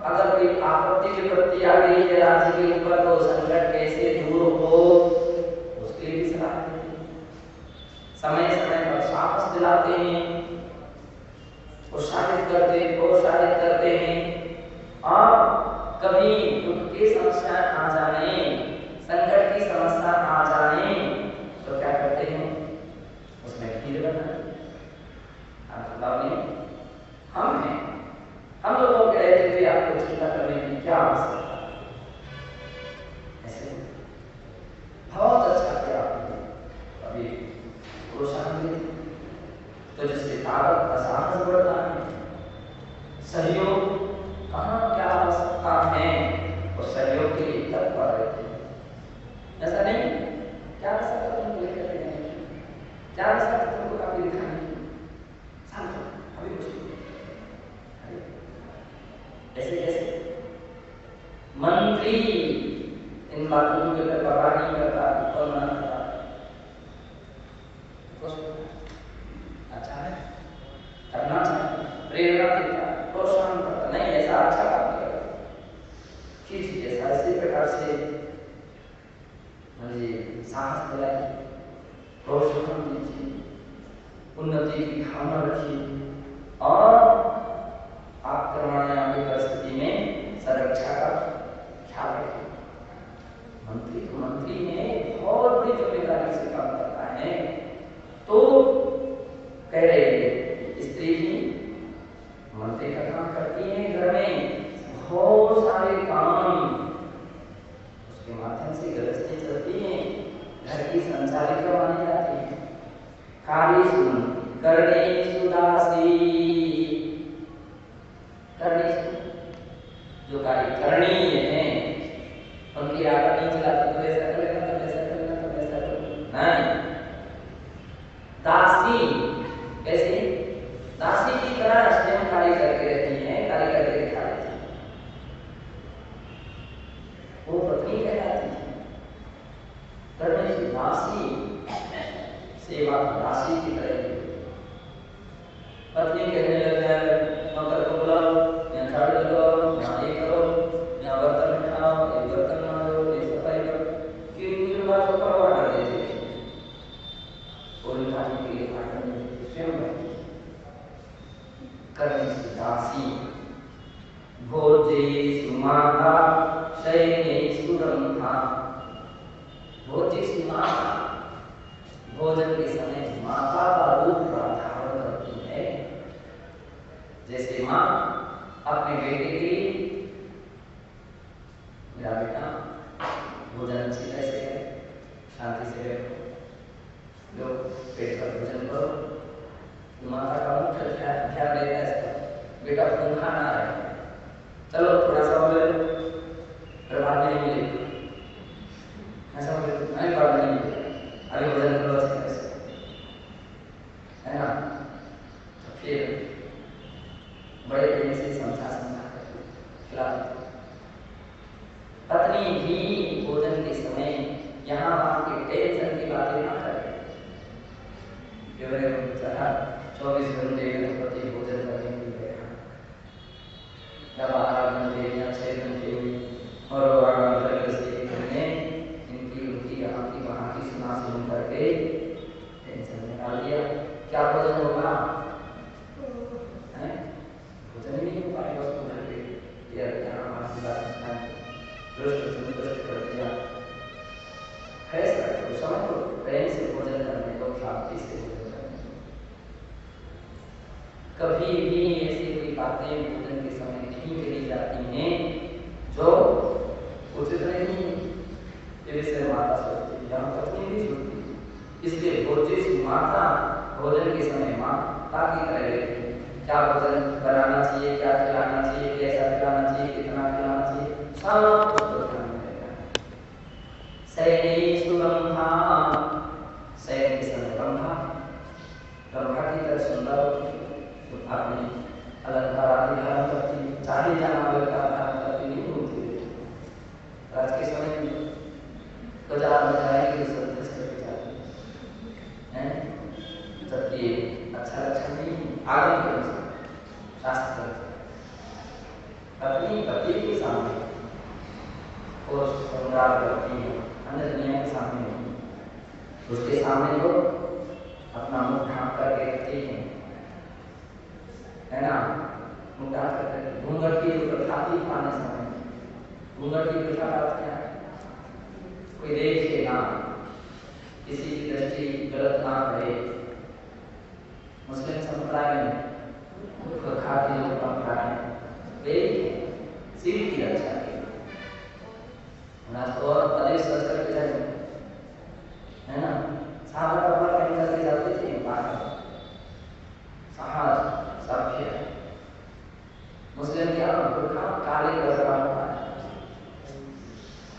अगर कोई आपत्ति विपत्ति आ गई है राज्य के ऊपर, तो संकट कैसे दूर हो, उसके लिए भी सलाह देते हैं। समय समय पर साहस दिलाते हैं, उत्साहित प्रोत्साहित करते हैं। और कभी दुख की समस्या आ जाए, संकट की समस्या आ जाए, तो क्या करते हैं, उसमें खीर बनाते हैं। हम लोगों के रहते हुए आपको चिंता करने की क्या आवश्यकता है? ऐसे बहुत अच्छा किया आपने, अभी प्रोत्साहन देते, तो जिससे ताकत का साहस बढ़ता है। सहयोग कहाँ क्या आवश्यकता है, और सहयोग के लिए तत्पर रहते हैं। ऐसा नहीं क्या आवश्यकता तुमको लेकर के जाएंगे, क्या आवश्यकता तुमको काफी दिखाने की, अभी कुछ ऐसे कैसे मंत्री इन बातों के ऊपर परवाह नहीं करता, और मना करता। अच्छा है, करना चाहिए, प्रेरणा देता, प्रोत्साहन करता, नहीं ऐसा अच्छा काम करेगा, खींच ऐसा इसी प्रकार से मुझे साहस दिलाइए, प्रोत्साहन दीजिए, उन्नति की भावना रखिए, और आप करवाने वाली परिस्थिति में संरक्षा का ख्याल रखिए। मंत्री तो मंत्री है, बहुत बड़ी जिम्मेदारी से काम करता है। तो कह रहे हैं स्त्री भी मंत्री का काम करती है, घर में बहुत सारे काम उसके माध्यम से गृहस्थी चलती है, घर की संचालिका मानी जाती है। कार्य करने सुदासी, जो कार्य करणीय है उनकी आदत नहीं चलाती, तो ऐसा कर लेना, तो ऐसा कर लेना, तो ऐसा कर लेना, नहीं, दासी कैसे दासी की तरह स्वयं कार्य करके रहती है, कार्य करके दिखा देती है, वो पत्नी कहलाती है। करने की दासी, सेवा दासी की तरह पत्नी कहने लग जाए नौकर को बुलाओ, यहाँ झाड़ू लगाओ, यहाँ ये करो, यहाँ बर्तन उठाओ, ये बर्तन मारो, ये सफाई करो, कि बात को परवाह कर देते और उठाने के लिए पार्टनर में स्वयं बैठे। करने की दासी भोजे सुमाता शयने सुरंथा। भोजे सुमाता भोजन के समय माता का रूप धारण करती है। जैसे माँ अपने बेटे के लिए, मेरा बेटा भोजन अच्छी तरह से है, शांति से बैठो, जो पेट का भोजन करो, तो माता का मुख्य ध्यान देता है बेटा भूखा ना रहे, चलो थोड़ा सा और ले लो, फिर बाद में नहीं मिलेगा, ऐसा नहीं बाद में नहीं मिलेगा, अभी भोजन करो अच्छी तरह से, है ना। तो फिर बड़े प्रेम से समझा खिला देते। पत्नी भी भोजन के समय यहाँ वहाँ के टेंशन की बातें ना करे। 24 घंटे गणपति भोजन करने के लिए बैठा, जब 8 घंटे या 6 घंटे और इनकी उनकी यहाँ की वहाँ की सुन करके टेंशन निकाल दिया। क्या भोजन होगा? भोजन ही नहीं हो पाएगा उसको घर पे, यहाँ हमारी बात दुष्ट कर दिया। ऐसा तो समझ लो, प्रेम से भोजन करने को, शांति से भोजन करने को। कभी भी ऐसी कोई बातें भोजन के समय नहीं कही जाती हैं जो उचित नहीं है। ये विषय माता सोचती है, यहाँ पत्नी भी सोचती है। इसलिए भोज्य माता भोजन के समय माता की तरह रहती है। क्या भोजन बनाना चाहिए, क्या खिलाना चाहिए, कैसा खिलाना चाहिए, कितना खिलाना चाहिए, सब कुछ ध्यान में रहेगा। शयने सुरंभा, शयन के समय रंभा, रंभा की तरह सुंदर अपने अलंकार आदि धारण करती, चाहे जहाँ अलंकार धारण करती नहीं होती। आज के समय में बाजार में जाएंगे तो सब करके जाते हैं, जबकि अच्छा लक्षण नहीं है। आगे के शास्त्र पत्नी पति के सामने और श्रृंगार करती है, अन्य दुनिया के सामने नहीं, उसके सामने तो अपना मुख ढांक करके रखते हैं, है ना। मुख ढांक करके घूंघट की प्रथा थी पुराने समय में। घूंघट की प्रथा का अर्थ क्या है? कोई देखे ना, किसी की दृष्टि गलत ना रहे। मुस्लिम संप्रदाय में खाती जो परंपरा है वे सिर की रक्षा की, तो अधिक संस्कृत के है ना, सादा कपड़ा पहन करके जाते थे बाहर, सहज सभ्य। मुस्लिम क्या बुर्का काले कलर का होता है,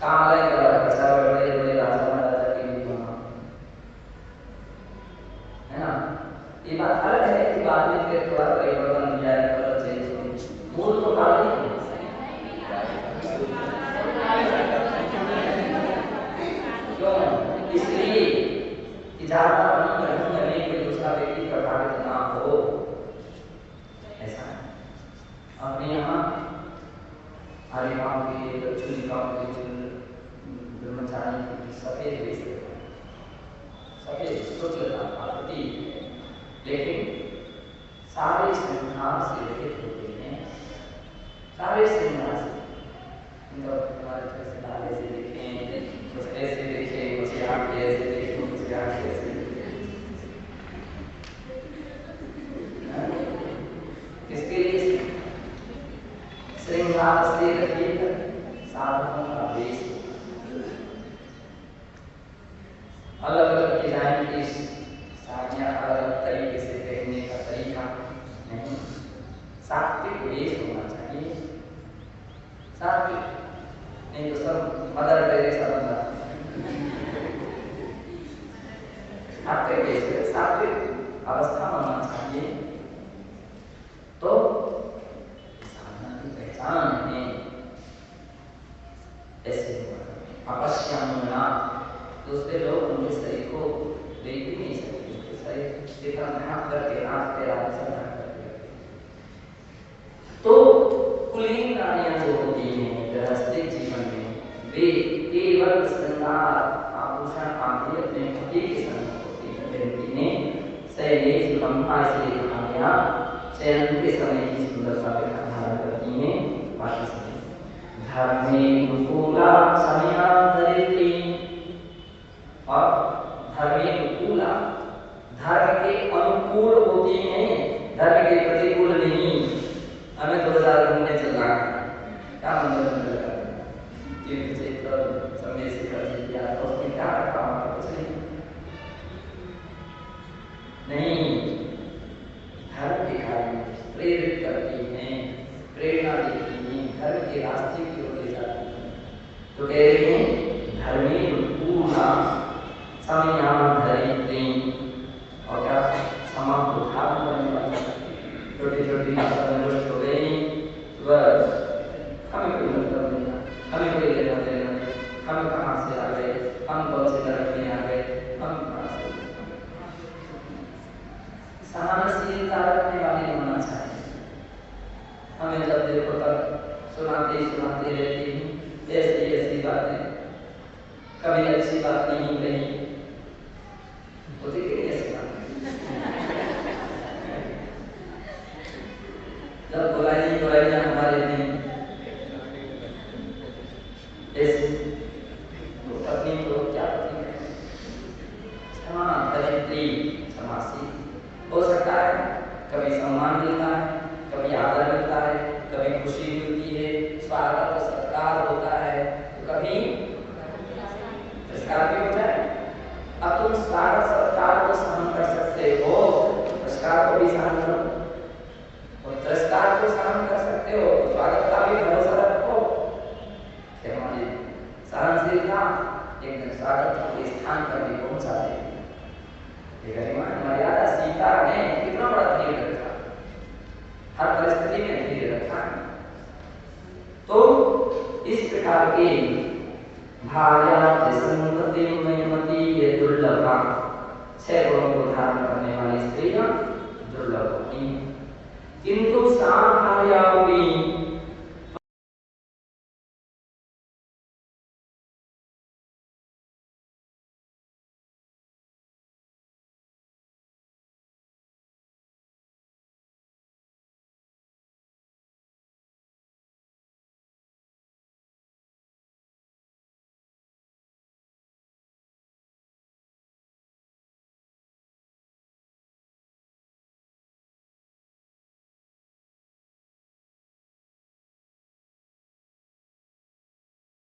काले कलर का, बड़े बड़े राजा महाराजा के लिए है ना। ये बात अलग है कि बाद में फिर थोड़ा परिवर्तन किया है, कलर चेंज, मूल तो काले ही है। क्यों? इसलिए कि ज्यादा नहीं कोई दूसरा व्यक्ति प्रभावित ना हो, ऐसा है। अपने यहाँ आर्यमान के दक्षिणिकाओं के ब्रह्मचारी सफेद वेश, सफेद शुक्लता आकृति, लेकिन सारे श्रृंगार से रहित होते हैं, सारे श्रृंगार से। हमारे तरह से लाल ऐसे देखें, कुछ ऐसे देखें, कुछ आँख ऐसे देखें, कुछ आँख ऐसे किसके लिए? श्रृंगार से रहित साधकों का वेश, अलग अलग डिजाइन की साड़ियाँ, अलग अलग तरीके से पहनने का तरीका नहीं, सात्विक वेश होना चाहिए। सात्विक नहीं तो सब मदर टेरेसा बन जाते हैं। सात्विक वेश, सात्विक अवस्था होना चाहिए। तो साधना की पहचान है ऐसे अपश्यामुना। दूसरे लोग उनके शरीर को देख भी नहीं सकते, उनके शरीर सिर्फ ढांक करके आंख के रात से ढांक करके। तो कुलीन नारियां जो होती हैं गृहस्थी जीवन में, वे केवल श्रृंगार आभूषण आदि अपने पति के संग होती है। व्यक्ति ने शैली सुगंधा से कहा गया, चयन के समय की सुंदरता पे धारण करती हैं। बाकी समय धर्मे अनुकूला समयान्तरित्री, और धर्मे अनुकूला धर्म के अनुकूल होती हैं, धर्म के प्रतिकूल नहीं। हमें 2000 घूमने चलना है, क्या मतलब तीर्थ क्षेत्र समय से कर दिया तो उसमें क्या रखा हुआ, कुछ नहीं। धर्म के कार्य प्रेरित करती हैं, प्रेरणा देती हैं, धर्म के रास्ते की ओर ले जाती हैं। तो कह रहे हैं धर्मी पूर्णा समयान्तरित्री, और क्या समाप्त उद्धार करने वाली छोटी छोटी नष्ट हो गई, बस हमें कोई मतलब नहीं, हमें कोई लेना देना नहीं, हम कहाँ से आ गए, हम कौन से धर्म में आ गए, हम कहाँ से। सहनशीलता रखने वाले होना चाहिए। हमें जब देखो तब सुनाते रहती हैं ऐसी ऐसी बातें, कभी अच्छी बात नहीं कही होती कि ऐसी बात जब बुराइयां हमारे नहीं ऐसी, तो पत्नी को क्या पत्नी है समासी हो सकता है। कभी सम्मान मिलता है, कभी आदर मिलता है, कभी खुशी मिलती है, स्वागत सत्कार होता है, तो कभी तिरस्कार भी होता है। अब तुम स्वागत सत्कार को सहन कर सकते हो, तिरस्कार को भी सहन करो, और तिरस्कार को सहन कर सकते हो, स्वागत का भी भरोसा रखो। हमारी सहनशीलता एक दिन स्वागत के स्थान पर भी पहुंचा देगी। मर्यादा सीता ने कितना बड़ा धैर्य रखा, हर परिस्थिति में धैर्य रखा। तो इस प्रकार के भार्या संतति मयमती ये दुर्लभा, 6 गुणों को धारण करने वाली स्त्रियां दुर्लभ होती हैं। किंतु साम भार्या भी